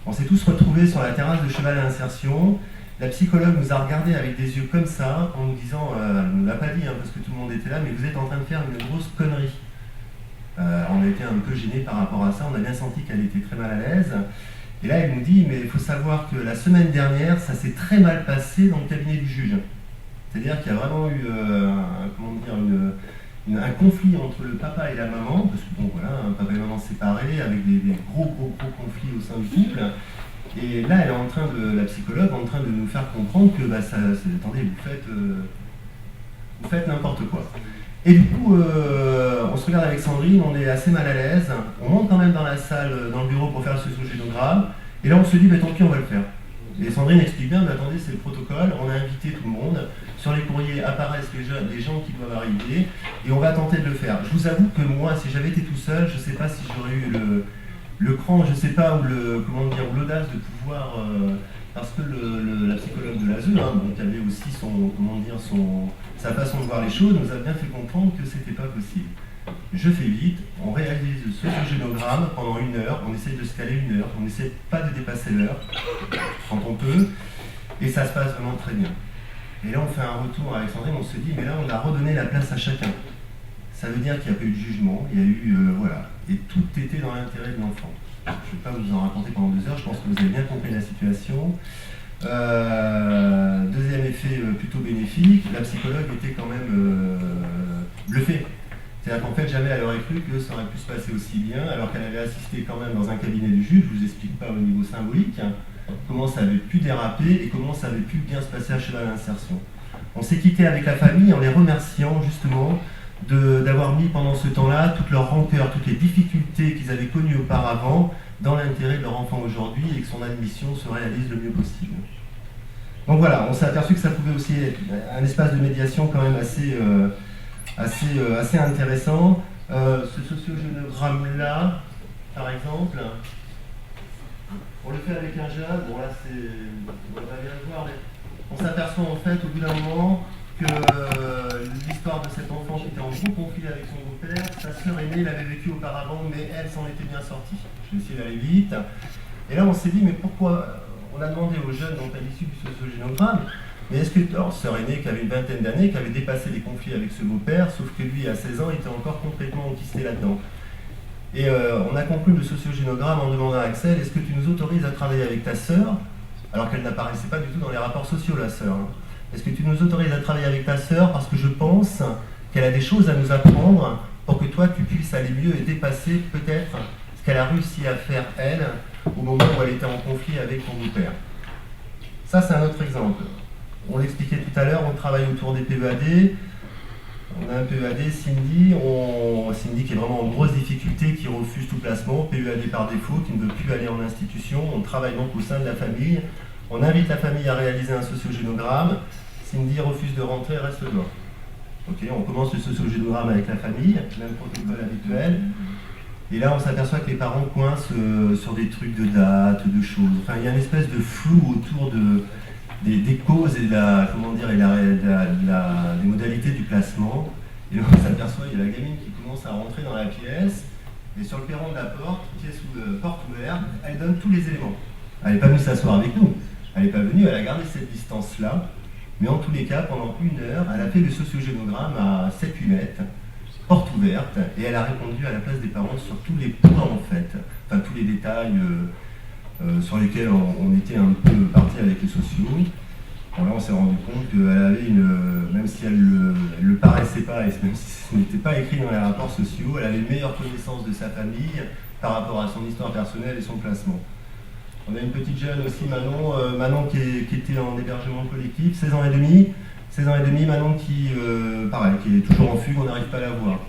F: On s'est tous retrouvés sur la terrasse de Cheval à l'Insertion. La psychologue nous a regardés avec des yeux comme ça, en nous disant, elle ne nous l'a pas dit parce que tout le monde était là, mais vous êtes en train de faire une grosse connerie. On a été un peu gênés par rapport à ça, on a bien senti qu'elle était très mal à l'aise. Et là, elle nous dit, mais il faut savoir que la semaine dernière, ça s'est très mal passé dans le cabinet du juge. C'est-à-dire qu'il y a vraiment eu un conflit entre le papa et la maman, parce que bon voilà, un papa et maman séparés, avec des gros conflits au sein du couple. Et là, elle est la psychologue, en train de nous faire comprendre que, attendez, vous faites n'importe quoi. Et du coup, on se regarde avec Sandrine, on est assez mal à l'aise, on monte quand même dans la salle, dans le bureau pour faire le sociogénogramme, et là on se dit, tant pis, on va le faire. Et Sandrine explique bien, attendez, c'est le protocole, on a invité tout le monde, sur les courriers apparaissent les gens qui doivent arriver, et on va tenter de le faire. Je vous avoue que moi, si j'avais été tout seul, je ne sais pas si j'aurais eu le cran, je ne sais pas, ou l'audace de pouvoir, parce que la psychologue de l'ASE, qui avait aussi sa façon de voir les choses, nous a bien fait comprendre que c'était pas possible. Je fais vite, on réalise le sociogénogramme pendant 1 heure, on essaye de se caler 1 heure, on n'essaie pas de dépasser l'heure quand on peut, et ça se passe vraiment très bien. Et là on fait un retour avec Sandrine, on se dit, mais là on a redonné la place à chacun. Ça veut dire qu'il n'y a pas eu de jugement, il y a eu, et tout était dans l'intérêt de l'enfant. Je ne vais pas vous en raconter pendant 2 heures, je pense que vous avez bien compris la situation. Deuxième effet plutôt bénéfique, la psychologue était quand même bluffée. C'est-à-dire qu'en fait, jamais elle aurait cru que ça aurait pu se passer aussi bien, alors qu'elle avait assisté quand même dans un cabinet du juge, je ne vous explique pas au niveau symbolique, comment ça avait pu déraper et comment ça avait pu bien se passer à Cheval à l'Insertion. On s'est quitté avec la famille en les remerciant justement d'avoir mis pendant ce temps-là toute leur rancœur, toutes les difficultés qu'ils avaient connues auparavant dans l'intérêt de leur enfant aujourd'hui et que son admission se réalise le mieux possible. Donc voilà, on s'est aperçu que ça pouvait aussi être un espace de médiation quand même assez intéressant. Ce sociogénogramme-là, par exemple, on le fait avec un jeune, bon là on va bien le voir, mais on s'aperçoit en fait au bout d'un moment que l'histoire de cet enfant qui était en gros conflit avec son beau-père, sa sœur aînée l'avait vécu auparavant, mais elle s'en était bien sortie. Je vais essayer d'aller vite. Et là on s'est dit, mais pourquoi? On a demandé aux jeunes, donc à l'issue du sociogénogramme, mais est-ce que, alors sœur aînée qui avait une 20aine d'années, qui avait dépassé les conflits avec ce beau-père, sauf que lui à 16 ans était encore complètement enquisté là-dedans. Et on a conclu le sociogénogramme en demandant à Axel, est-ce que tu nous autorises à travailler avec ta sœur, alors qu'elle n'apparaissait pas du tout dans les rapports sociaux, la sœur. Est-ce que tu nous autorises à travailler avec ta sœur parce que je pense qu'elle a des choses à nous apprendre pour que toi tu puisses aller mieux et dépasser peut-être ce qu'elle a réussi à faire elle au moment où elle était en conflit avec ton beau-père. Ça c'est un autre exemple. On l'expliquait tout à l'heure, on travaille autour des PEAD. On a un PEAD, Cindy qui est vraiment en grosse difficulté, qui refuse tout placement, PEAD par défaut, qui ne veut plus aller en institution. On travaille donc au sein de la famille. On invite la famille à réaliser un sociogénogramme. Cindy refuse de rentrer, reste dehors. Ok, on commence le sociogénogramme avec la famille, même protocole habituel. Et là, on s'aperçoit que les parents coincent sur des trucs de dates, de choses. Enfin, il y a une espèce de flou autour des causes et des modalités du placement. Et là, on s'aperçoit qu'il y a la gamine qui commence à rentrer dans la pièce. Et sur le perron de la porte, pièce porte ouverte, elle donne tous les éléments. Elle n'est pas venue s'asseoir avec nous. Elle n'est pas venue, elle a gardé cette distance-là. Mais en tous les cas, pendant 1 heure, elle a fait le sociogénogramme à 7-8 mètres, porte ouverte, et elle a répondu à la place des parents sur tous les points en fait, enfin tous les détails sur lesquels on était un peu parti avec les sociaux. Bon, là on s'est rendu compte qu'elle avait même si elle le paraissait pas, et même si ce n'était pas écrit dans les rapports sociaux, elle avait une meilleure connaissance de sa famille par rapport à son histoire personnelle et son placement. On a une petite jeune aussi, Manon qui était en hébergement collectif, 16 ans et demi, Manon qui est toujours en fugue, on n'arrive pas à la voir.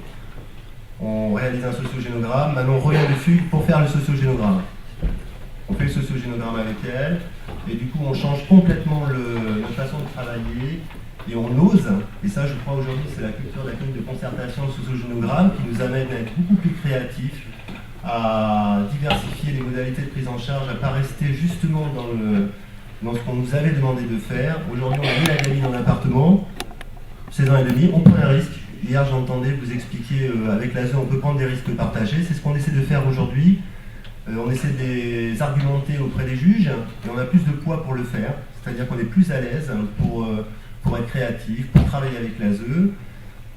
F: On réalise un sociogénogramme, Manon revient de fugue pour faire le sociogénogramme. On fait le sociogénogramme avec elle, et du coup on change complètement notre façon de travailler, et on ose, et ça je crois aujourd'hui c'est la culture de la clinique de concertation sociogénogramme qui nous amène à être beaucoup plus créatifs, à diversifier les modalités de prise en charge, à ne pas rester justement dans ce qu'on nous avait demandé de faire. Aujourd'hui on a mis la gamine en appartement, 16 ans et demi, on prend un risque. Hier j'entendais vous expliquer avec l'ASE on peut prendre des risques partagés, c'est ce qu'on essaie de faire aujourd'hui. On essaie de les argumenter auprès des juges et on a plus de poids pour le faire, c'est-à-dire qu'on est plus à l'aise pour être créatif, pour travailler avec l'ASE.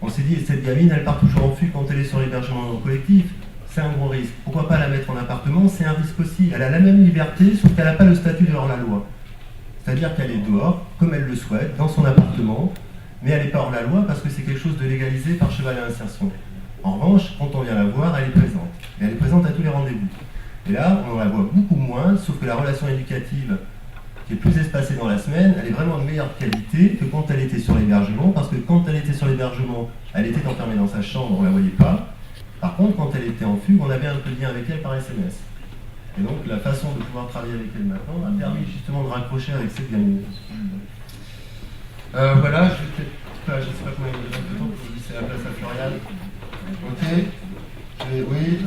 F: On s'est dit, cette gamine, elle part toujours en fugue quand elle est sur l'hébergement collectif, c'est un gros risque. Pourquoi pas la mettre en appartement? C'est un risque aussi. Elle a la même liberté, sauf qu'elle n'a pas le statut de hors-la-loi. C'est-à-dire qu'elle est dehors, comme elle le souhaite, dans son appartement, mais elle n'est pas hors-la-loi parce que c'est quelque chose de légalisé par Cheval à Insertion. En revanche, quand on vient la voir, elle est présente. Et elle est présente à tous les rendez-vous. Et là, on la voit beaucoup moins, sauf que la relation éducative, qui est plus espacée dans la semaine, elle est vraiment de meilleure qualité que quand elle était sur l'hébergement, parce que quand elle était sur l'hébergement, elle était enfermée dans sa chambre, on ne la voyait pas. Par contre, quand elle était en fugue, on avait un peu de lien avec elle par SMS. Et donc, la façon de pouvoir travailler avec elle maintenant a permis justement de raccrocher avec cette gamine. Voilà, je ne sais pas combien de temps pour vous laisser la place à Florian. Ok. Oui.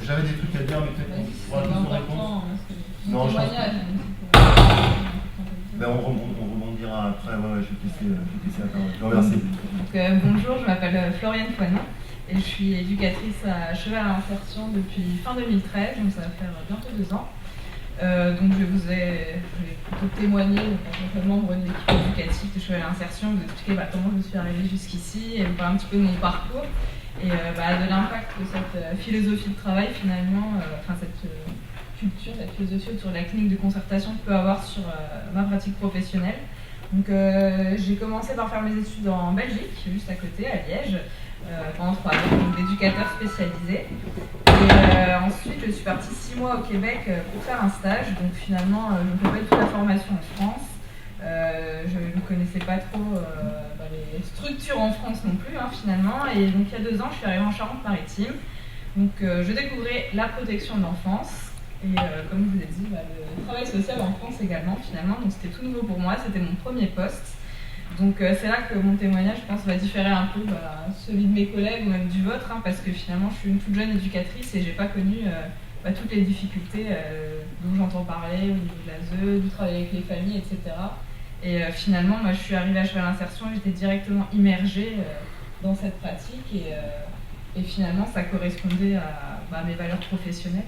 F: J'avais des trucs à dire, mais peut-être qu'on pourra tous se répondre. Non, je pense que... on rebondira après. Ouais, je vais laisser la parole. Je vous remercie.
G: Donc, bonjour, je m'appelle Floriane Foinon et je suis éducatrice à Cheval à Insertion depuis fin 2013, donc ça va faire bientôt 2 ans. Donc je vais plutôt témoigner en tant que membre de l'équipe éducative de Cheval à Insertion, vous expliquer comment je suis arrivée jusqu'ici et vous parler un petit peu de mon parcours et de l'impact de cette philosophie de travail finalement, cette culture, cette philosophie autour de la clinique de concertation peut avoir sur ma pratique professionnelle. Donc j'ai commencé par faire mes études en Belgique, juste à côté, à Liège, pendant 3 ans, donc d'éducateur spécialisé. Et ensuite, je suis partie 6 mois au Québec pour faire un stage. Donc finalement, je ne fais pas toute la formation en France. Je ne connaissais pas trop les structures en France non plus, finalement. Et donc il y a 2 ans, je suis arrivée en Charente-Maritime. Donc je découvrais la protection de l'enfance. Et comme je vous l'ai dit, le travail social en France également, finalement. Donc c'était tout nouveau pour moi, c'était mon premier poste. Donc c'est là que mon témoignage, je pense, va différer un peu celui de mes collègues ou même du vôtre, parce que finalement je suis une toute jeune éducatrice et j'ai pas connu toutes les difficultés dont j'entends parler au niveau de l'ASE, du travail avec les familles, etc. Et finalement, je suis arrivée à Cheval Insertion et j'étais directement immergée dans cette pratique et finalement ça correspondait à mes valeurs professionnelles.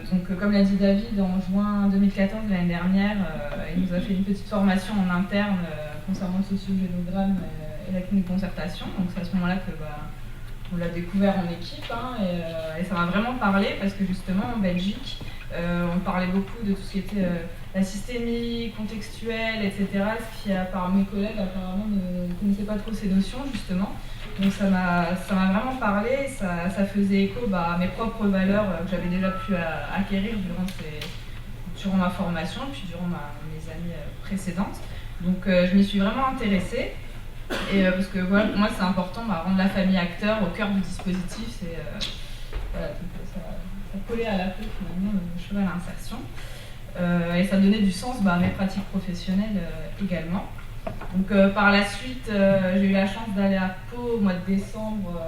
G: Donc comme l'a dit David, en juin 2014, l'année dernière, il nous a fait une petite formation en interne concernant le sociogénogramme et la clinique de concertation. Donc c'est à ce moment-là que on l'a découvert en équipe et ça m'a vraiment parlé parce que justement en Belgique, on parlait beaucoup de tout ce qui était la systémie, contextuelle, etc. Ce qui, par mes collègues, apparemment ne connaissaient pas trop ces notions justement. Donc ça m'a vraiment parlé, ça faisait écho à mes propres valeurs que j'avais déjà pu acquérir durant ma formation et puis durant mes années précédentes. Donc je m'y suis vraiment intéressée et parce que pour moi c'est important rendre la famille acteur au cœur du dispositif, ça collait à la peau finalement le Cheval à Insertion et ça donnait du sens à mes pratiques professionnelles également. Donc par la suite, j'ai eu la chance d'aller à Pau au mois de décembre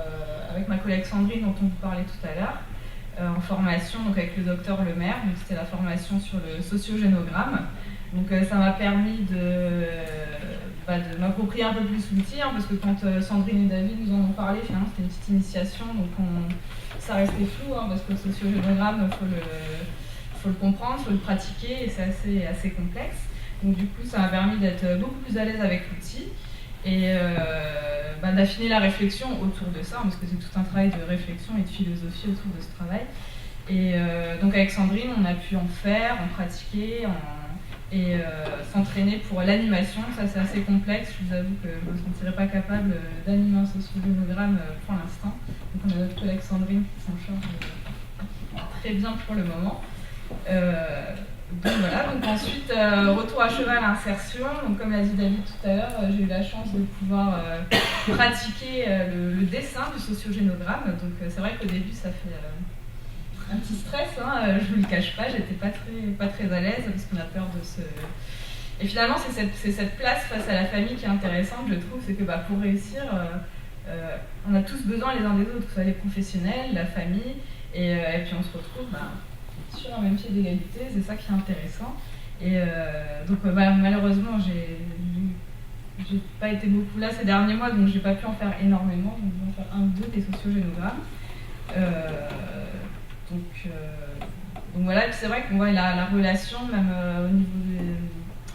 G: avec ma collègue Sandrine dont on vous parlait tout à l'heure, en formation donc avec le docteur Lemaire. Donc c'était la formation sur le sociogénogramme. Donc ça m'a permis de m'approprier un peu plus l'outil, parce que quand Sandrine et David nous en ont parlé, finalement c'était une petite initiation, donc ça restait flou, parce que le sociogénogramme, faut le comprendre, il faut le pratiquer et c'est assez complexe. Donc du coup, ça m'a permis d'être beaucoup plus à l'aise avec l'outil et d'affiner la réflexion autour de ça, parce que c'est tout un travail de réflexion et de philosophie autour de ce travail. Et donc avec Sandrine, on a pu en faire, en pratiquer et s'entraîner pour l'animation. Ça, c'est assez complexe. Je vous avoue que je ne me sentirais pas capable d'animer un sociogénogramme pour l'instant. Donc on a notre collègue Sandrine qui s'en charge très bien pour le moment. Donc voilà, donc ensuite retour à Cheval à Insertion. Donc comme l'a dit David tout à l'heure, j'ai eu la chance de pouvoir pratiquer le dessin du sociogénogramme. Donc c'est vrai qu'au début ça fait un petit stress, hein, je vous le cache pas, j'étais pas très à l'aise parce qu'on a peur de se... Et finalement, c'est cette place face à la famille qui est intéressante, je trouve, c'est que pour réussir, on a tous besoin les uns des autres, que ce soit les professionnels, la famille, et puis on se retrouve sur un même pied d'égalité, c'est ça qui est intéressant. Et donc malheureusement, j'ai pas été beaucoup là ces derniers mois, donc j'ai pas pu en faire énormément, donc je vais en faire un ou deux des sociogénogrammes. Donc voilà, et puis c'est vrai qu'on voit la relation, même au niveau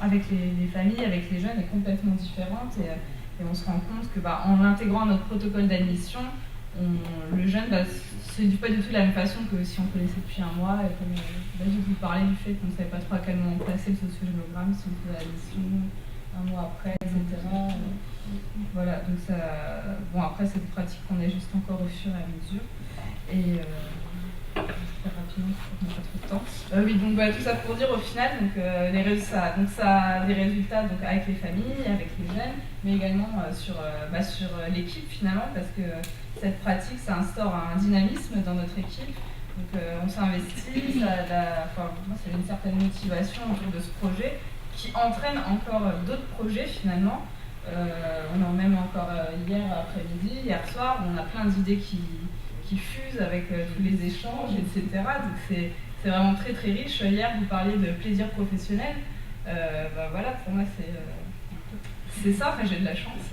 G: avec les familles, avec les jeunes, est complètement différente, et on se rend compte que en l'intégrant à notre protocole d'admission, le jeune, c'est pas du tout la même façon que si on connaissait depuis un mois, et comme je vous parlais du fait qu'on ne savait pas trop à quel moment placer le sociogénogramme, si on faisait l'admission un mois après, etc. Voilà, donc ça... Bon, après, c'est des pratiques qu'on ajuste encore au fur et à mesure. Et... je vais faire rapidement, on n'a pas trop de temps. Oui, donc tout ça pour dire au final, ça a des résultats donc, avec les familles, avec les jeunes, mais également sur l'équipe finalement, parce que cette pratique, ça instaure un dynamisme dans notre équipe. Donc on s'investit, moi c'est une certaine motivation autour de ce projet qui entraîne encore d'autres projets finalement. On en même encore hier après-midi, hier soir, on a plein d'idées qui fusent avec tous les échanges, etc. Donc c'est vraiment très très riche. Hier vous parliez de plaisir professionnel. Voilà, pour moi c'est ça, j'ai de la chance.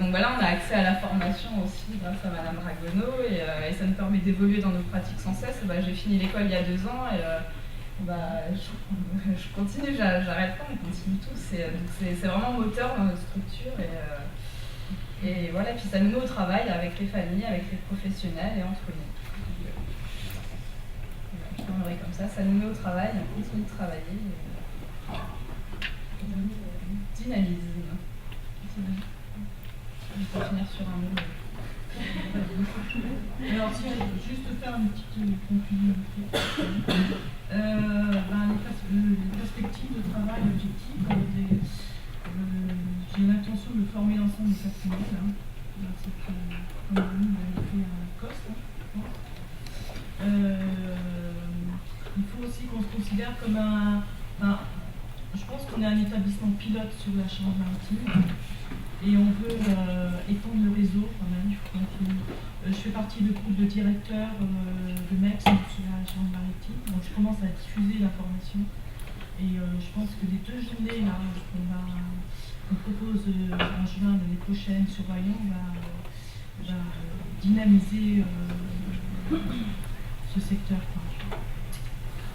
G: Donc voilà, on a accès à la formation aussi grâce à Madame Ragonneau et ça nous permet d'évoluer dans nos pratiques sans cesse. J'ai fini l'école il y a 2 ans et je continue, j'arrête pas, on continue tous. C'est vraiment moteur dans notre structure et voilà, puis ça nous met au travail avec les familles, avec les professionnels et entre nous. Je terminerai comme ça nous met au travail, on continue de travailler. Dynamisme. Je vais finir sur un mot.
B: Alors, si on veut juste faire une petite conclusion, les perspectives de travail objectives, j'ai l'intention de former l'ensemble des personnels. C'est comme vous l'avez fait à COS. Il faut aussi qu'on se considère comme je pense qu'on est un établissement pilote sur la Charente-Maritime. Et on veut étendre le réseau quand même. Je fais partie du groupe de directeurs de MEX sur la Charente-Maritime. Donc je commence à diffuser l'information. Et je pense que les 2 journées là, qu'on propose en juin l'année prochaine sur Vaillant va dynamiser ce secteur.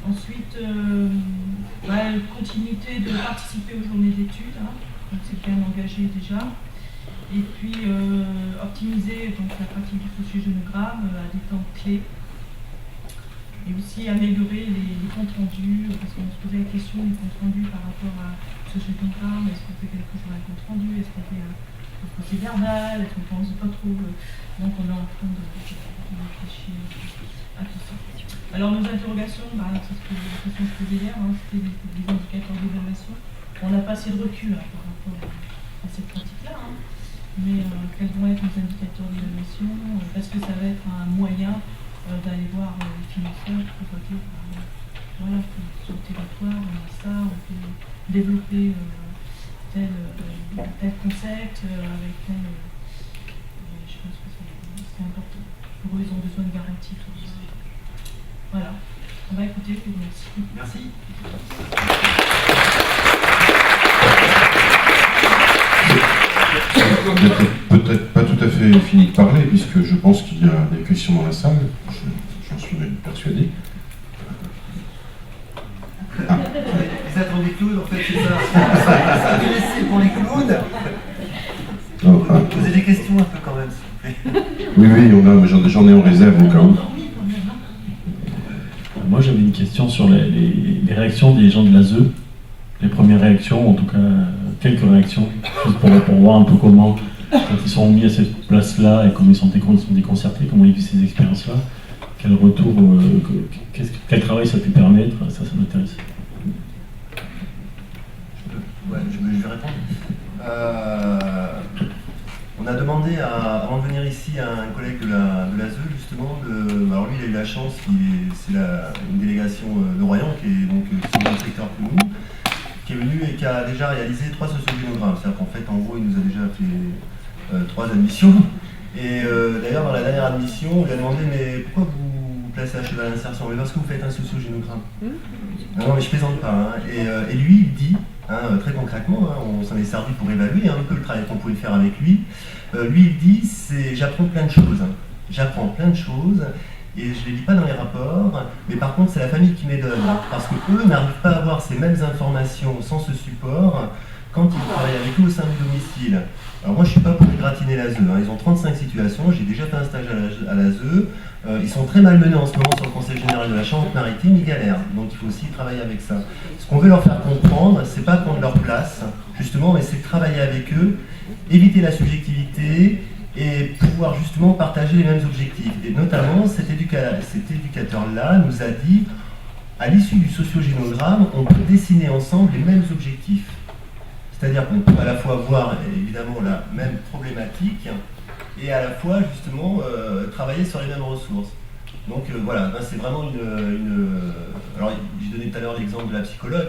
B: Ensuite, continuité de participer aux journées d'études. Donc c'est bien engagé déjà. Et puis optimiser donc, la pratique du sociogénogramme à des temps clés. Et aussi améliorer les comptes rendus, parce qu'on se posait la question des comptes rendus par rapport à ce sociogénogramme. Est-ce qu'on fait quelque chose dans les comptes rendus? Est-ce qu'on fait un procès verbal? Est-ce qu'on pense pas trop? Donc on est en train de réfléchir à tout ça. Alors nos interrogations, c'est ce que je faisais hier, c'était des indicateurs d'évaluation. On n'a pas assez de recul par rapport à cette pratique-là, mais quels vont être nos indicateurs d'évaluation, parce que ça va être un moyen d'aller voir les financeurs pour dire sur le territoire, on a ça, on peut développer tel concept avec tel. Je pense que c'est important. Pour eux, ils ont besoin de garanties. Voilà. Écoutez, je vous remercie.
F: Merci.
A: Peut-être pas tout à fait fini de parler, puisque je pense qu'il y a des questions dans la salle, j'en suis même persuadé.
F: Les attentes des clowns, en fait, c'est ça. Intéressé pour les clowns. Posez des questions un peu quand même, s'il vous plaît.
A: Oui, j'en ai en réserve au cas où.
H: Moi, j'avais une question sur les réactions des gens de l'ASE. Les premières réactions, en tout cas, quelques réactions, juste pour voir un peu comment, quand ils sont mis à cette place-là et comment ils sont déconcertés, comment ils vivent ces expériences-là, quel retour, quel travail ça a pu permettre, ça m'intéresse.
F: Ouais, je vais répondre. On a demandé, avant de venir ici, à un collègue de l'ASE, justement, alors lui, il a eu la chance, c'est une délégation de Royan, qui est donc aussi le secteur que nous, qui est venu et qui a déjà réalisé 3 sociogénogrammes. C'est-à-dire qu'en fait, en gros, il nous a déjà fait 3 admissions. Et d'ailleurs, dans la dernière admission, on lui a demandé, mais pourquoi vous placez à cheval l'insertion? Mais parce que vous faites un sociogénogramme. Non, mais je plaisante pas. Hein. Et lui, il dit, très concrètement, on s'en est servi pour évaluer un peu le travail qu'on pouvait faire avec lui. Lui, il dit, j'apprends plein de choses. J'apprends plein de choses. Et je ne les lis pas dans les rapports, mais par contre, c'est la famille qui m'aide. Parce qu'eux n'arrivent pas à avoir ces mêmes informations sans ce support quand ils travaillent avec eux au sein du domicile. Alors moi, je ne suis pas pour gratiner l'ASE. Ils ont 35 situations, j'ai déjà fait un stage à l'ASE. Ils sont très malmenés en ce moment sur le Conseil général de la Charente-Maritime, ils galèrent. Donc il faut aussi travailler avec ça. Ce qu'on veut leur faire comprendre, c'est pas prendre leur place, justement, mais c'est travailler avec eux, éviter la subjectivité, et pouvoir justement partager les mêmes objectifs. Et notamment, cet éducateur-là nous a dit, à l'issue du sociogénogramme, on peut dessiner ensemble les mêmes objectifs. C'est-à-dire qu'on peut à la fois voir évidemment la même problématique et à la fois justement travailler sur les mêmes ressources. Donc voilà, c'est vraiment Alors j'ai donné tout à l'heure l'exemple de la psychologue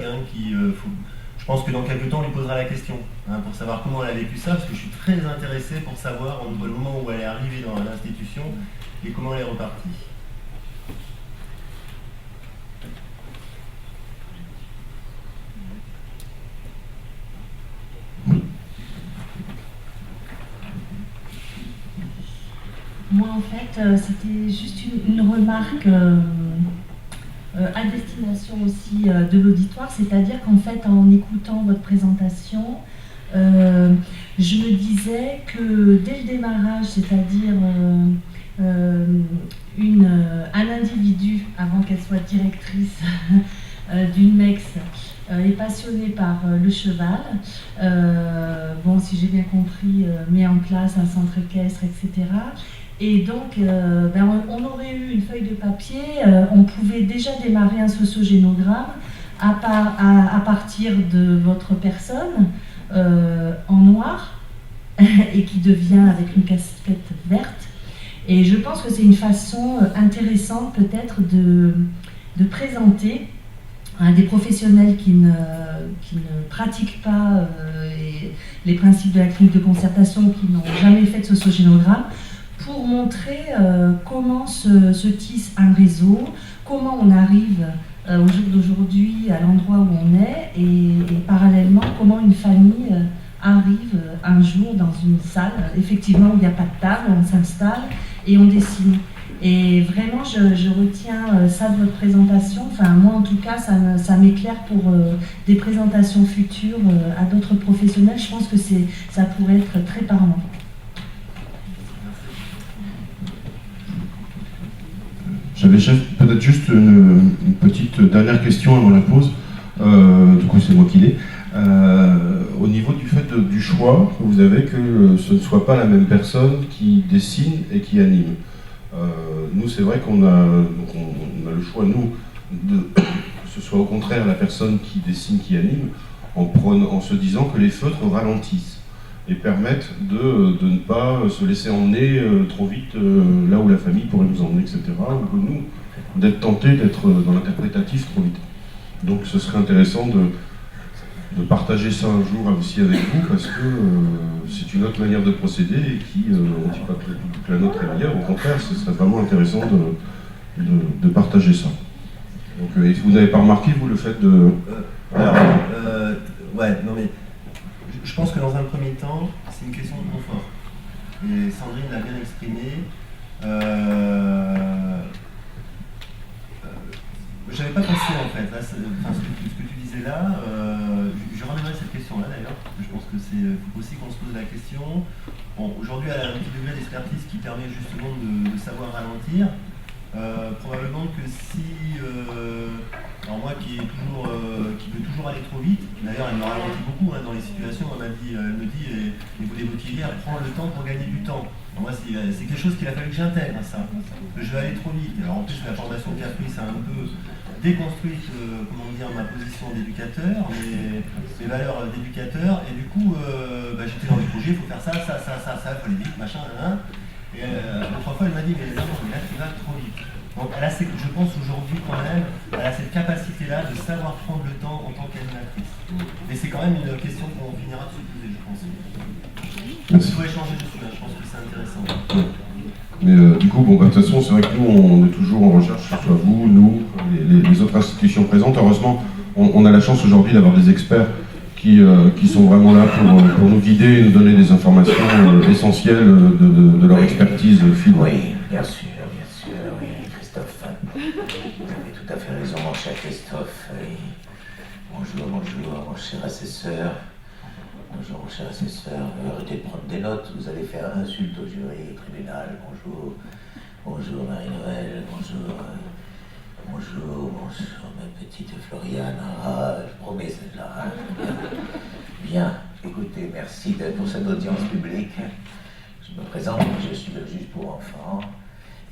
F: je pense que dans quelques temps on lui posera la question pour savoir comment elle a vécu ça, parce que je suis très intéressé pour savoir entre le moment où elle est arrivée dans l'institution et comment elle est repartie.
I: Moi, en fait, c'était juste une remarque à destination aussi de l'auditoire, c'est-à-dire qu'en fait, en écoutant votre présentation, je me disais que dès le démarrage, c'est-à-dire un individu, avant qu'elle soit directrice d'une MEX, est passionné par le cheval, si j'ai bien compris, met en place un centre équestre, etc. Et donc, on aurait eu une feuille de papier, on pouvait déjà démarrer un sociogénogramme à partir de votre personne en noir et qui devient avec une casquette verte. Et je pense que c'est une façon intéressante peut-être de présenter des professionnels qui ne pratiquent pas les principes de la clinique de concertation, qui n'ont jamais fait de sociogénogramme, pour montrer comment se tisse un réseau, comment on arrive au jour d'aujourd'hui à l'endroit où on est, et parallèlement comment une famille arrive un jour dans une salle, effectivement où il n'y a pas de table, on s'installe et on dessine. Et vraiment, je retiens ça de votre présentation. Enfin, moi, en tout cas, ça m'éclaire pour des présentations futures à d'autres professionnels. Je pense que ça pourrait être très parlant.
A: J'avais peut-être juste une petite dernière question avant la pause. Du coup, c'est moi qui l'ai. Au niveau du fait du choix que vous avez, que ce ne soit pas la même personne qui dessine et qui anime. Nous, c'est vrai qu'on a le choix, nous, que ce soit au contraire la personne qui dessine, qui anime, en se disant que les feutres ralentissent et permettent de ne pas se laisser emmener trop vite là où la famille pourrait nous emmener, etc. Ou que nous, d'être tentés d'être dans l'interprétatif trop vite. Donc ce serait intéressant de partager ça un jour aussi avec vous, parce que c'est une autre manière de procéder et qui, on ne dit pas que la nôtre est meilleure, au contraire, ce serait vraiment intéressant de partager ça. Donc, et vous n'avez pas remarqué, vous, le fait de...
F: Je pense que dans un premier temps, c'est une question de confort. Et Sandrine l'a bien exprimé. J'avais pas pensé en fait, là, ce que tu disais là, je ramènerai cette question-là d'ailleurs, parce que je pense que c'est aussi qu'on se pose la question. Bon, aujourd'hui, elle a un petit degré d'expertise qui permet justement de savoir ralentir. Probablement que si, alors moi qui veut toujours aller trop vite, d'ailleurs elle me ralentit beaucoup dans les situations, elle me dit, et vous l'évoquiez hier, prends le temps pour gagner du temps. Moi, c'est quelque chose qu'il a fallu que j'intègre, ça. Que je vais aller trop vite. Alors en plus, la formation que j'ai apprise, ça a un peu déconstruit, comment dire, ma position d'éducateur, mes valeurs d'éducateur. Et du coup, j'étais dans les projets, il faut faire ça, il faut aller vite, machin, nan. Et l'autre fois, elle m'a dit, mais non, mais là, tu vas trop vite. Donc elle a, je pense aujourd'hui quand même, elle a cette capacité-là de savoir prendre le temps en tant qu'animatrice. Et c'est quand même une question qu'on finira de se poser, je pense. Il faut échanger dessus, je pense que c'est intéressant.
A: Mais du coup, de toute façon, c'est vrai que nous, on est toujours en recherche, que ce soit vous, nous, les autres institutions présentes. Heureusement, on a la chance aujourd'hui d'avoir des experts qui sont vraiment là pour nous guider et nous donner des informations essentielles de leur expertise film.
C: Oui, bien sûr, oui, Christophe. Vous avez tout à fait raison, mon cher Christophe. Oui. Bonjour, mon cher assesseur. Bonjour, mon cher assesseur. Arrêtez de prendre des notes, vous allez faire insulte au jury, au tribunal. Bonjour. Bonjour, Marie-Noël. Bonjour. Bonjour, ma petite Floriane. Ah, je promets celle-là. Bien, écoutez, merci pour cette audience publique. Je me présente, je suis le juge pour enfants.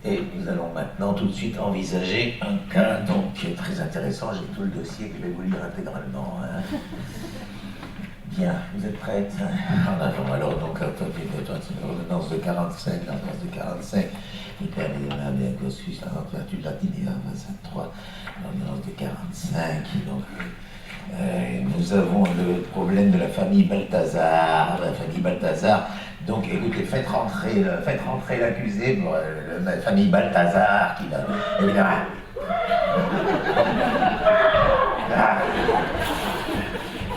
C: Et nous allons maintenant tout de suite envisager un cas donc très intéressant. J'ai tout le dossier que je vais vous lire intégralement. Bien, vous êtes prête? En avant, alors, donc, l'ordonnance de 45, qui permet de la bien conçue, la température latinéa 23, l'ordonnance de 45, donc, nous avons le problème de la famille Balthazar, donc, écoutez, faites rentrer l'accusé pour la famille Balthazar, qui va, évidemment...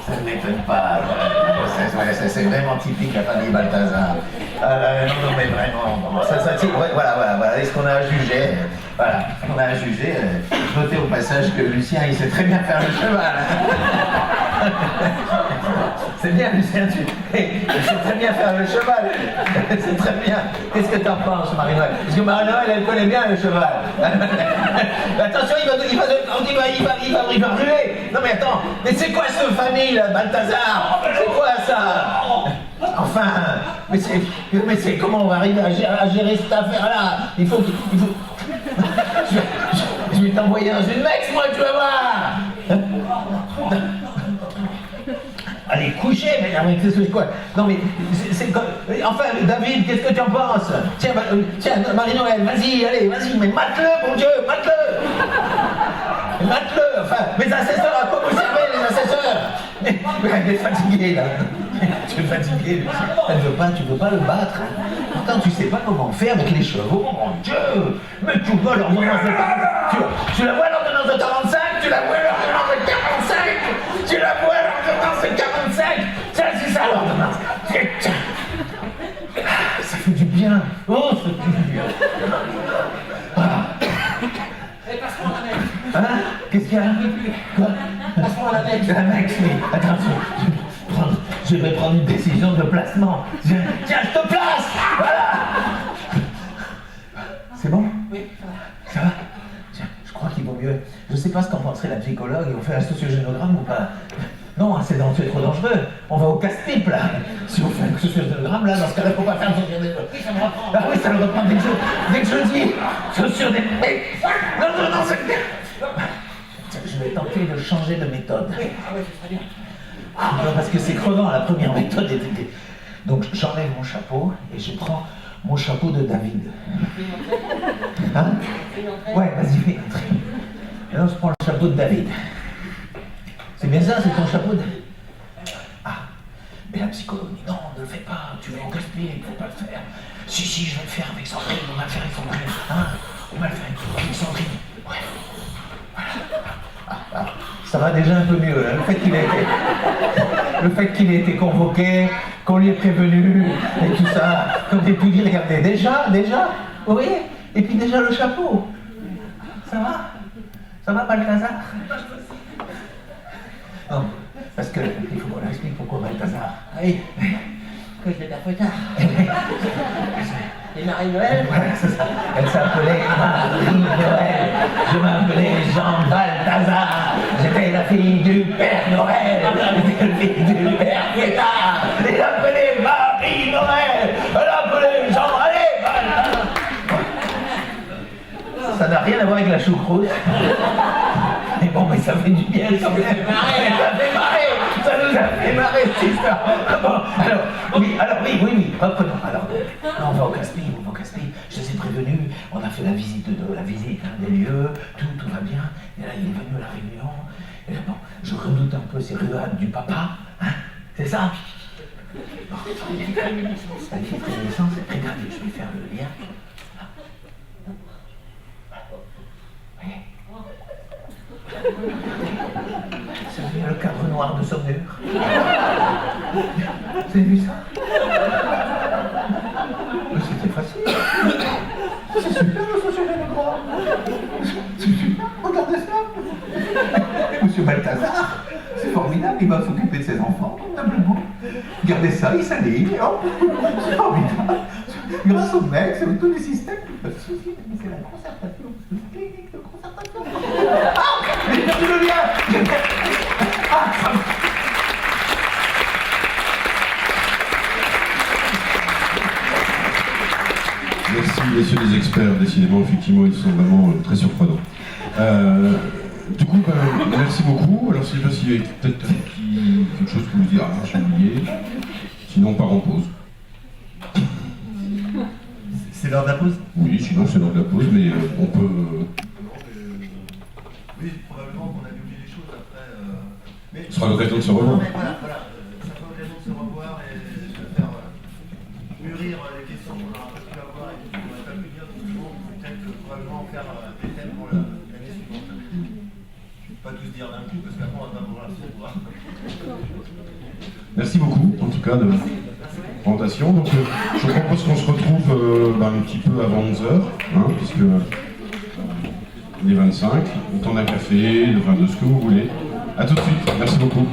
C: Ça ne m'étonne pas. C'est vraiment typique la famille Balthazar. Non, mais vraiment. Voilà. Et ce qu'on a à juger, notez au passage que Lucien, il sait très bien faire le cheval. C'est bien, Lucien, il sait très bien faire le cheval. C'est très bien. Qu'est-ce que t'en penses, Marie-Noël? Parce que Marie-Noël, elle connaît bien le cheval. Attention, il va ruer. Non mais attends, mais c'est quoi cette famille là, Balthazar? C'est quoi ça? Enfin, mais c'est comment on va arriver à gérer cette affaire-là? Il faut... Je vais t'envoyer dans une mex, moi, tu vas voir. Allez, coucher, mais qu'est-ce que quoi? Non mais, enfin, David, qu'est-ce que tu en penses? Tiens, Marie-Noël, vas-y, mais mate-le, mon Dieu, mate-le, enfin, mes assesseurs, à quoi vous servez, les assesseurs? Mais elle est fatiguée, là. Tu es fatigué, tu veux pas le battre. Pourtant, tu sais pas comment faire avec les chevaux, mon Dieu. Mais tu vois l'ordonnance de 45, tu la vois l'ordonnance de 45, tu la vois l'ordonnance de 45, tu la vois l'ordonnance de 45, c'est ça l'ordonnance. Ça fait du bien. Oh, ça fait du bien.
J: Et passe-moi la mec.
C: Hein? Qu'est-ce qu'il y a? Quoi?
J: Passe-moi la mec.
C: La mec, oui. Attention. Je vais prendre une décision de placement. Tiens, je te place! Voilà! C'est bon?
J: Oui,
C: ça va? Tiens, je crois qu'il vaut mieux. Je sais pas ce qu'en penserait la psychologue. On fait un sociogénogramme ou pas? Non, c'est trop dangereux. On va au casse-pipe, là. Si on fait un sociogénogramme, là, dans ce cas-là, faut pas faire un sociogénogramme.
J: oui, ça me reprend.
C: Ah oui, ça le reprend dès que je dis. Non, c'est... Je vais tenter de changer de méthode.
J: Oui, ce serait bien.
C: Non, parce que c'est crevant, la première méthode était... Donc j'enlève mon chapeau et je prends mon chapeau de David. Hein? Ouais, vas-y, fais entrer. Alors je prends le chapeau de David. C'est bien ça, c'est ton chapeau de... Ah, mais la psychologue dit non, ne le fais pas, tu vas en gaspiller, il ne faut pas le faire. Si, je vais le faire avec Sandrine, on va le faire avec Sandrine. Hein? On va le faire avec Sandrine. Ouais. Voilà. Ça va déjà un peu mieux, hein. Le fait qu'il ait été convoqué, qu'on lui ait prévenu, et tout ça, comme j'ai pu dire, regardez, déjà, vous voyez? Et puis déjà le chapeau. Ça va, Balthazar? Non, parce que il faut qu'on leur explique pourquoi Balthazar.
J: Oui, que je vais faire plus tard. Et Marie-Noël?
C: Voilà, c'est ça. Elle s'appelait Marie-Noël. Je m'appelais Jean Balthazar. J'étais la fille du Père Noël. J'étais la fille du Père Fêtard. Elle l'appelait Marie-Noël. Elle l'appelait Jean. Allez! rien à voir avec la choucroute. Mais bon, mais ça fait du bien quand même. Ça fait marrer. Ça nous a fait marrer cette histoire. Bon, alors oui, reprenons. Alors, on va au casse-pipe, je les ai prévenus, on a fait la visite des lieux, tout va bien. Et là, il est venu à la réunion. Et là, bon, je redoute un peu ces ruades du papa, hein, c'est ça? Bon, ça fait réminiscence. Regardez, je vais faire le lien. Ça devient le cadre noir de Saumur. Vous avez vu ça? C'était facile. C'est super le social démocrate. C'est super, regardez ça. Monsieur Balthazar, c'est formidable, il va s'occuper de ses enfants, convenablement. Regardez ça, il s'aligne, hop. C'est formidable. Grâce au mec, c'est tous les systèmes qui peuvent se suffire. Mais c'est la concertation, c'est une clinique de concertation. Ah, j'ai perdu le lien.
A: Merci, messieurs les experts. Décidément, effectivement, ils sont vraiment très surprenants. Du coup, merci beaucoup. Alors, je ne sais pas s'il y a peut-être quelque chose que vous dire. Ah, j'ai oublié. Sinon, on part en pause.
F: C'est l'heure de la pause?
A: Oui, sinon, c'est l'heure de la pause, mais on peut...
F: Oui, probablement qu'on a oublié des choses après. Mais...
A: Ce sera l'occasion de se revoir.
F: Voilà. Ça sera l'occasion de se revoir et de faire mûrir les questions qu'on aura pas pu avoir et qu'on n'aurait pas pu dire tout le monde. Peut-être probablement faire des thèmes pour l'année suivante. Je ne vais pas tous dire d'un coup parce qu'après on va pas pouvoir se revoir.
A: Merci beaucoup, en tout cas, de la présentation. Donc, je propose qu'on se retrouve un petit peu avant 11h, hein, puisque il est 25, le temps d'un café, de ce que vous voulez. A tout de suite, merci beaucoup.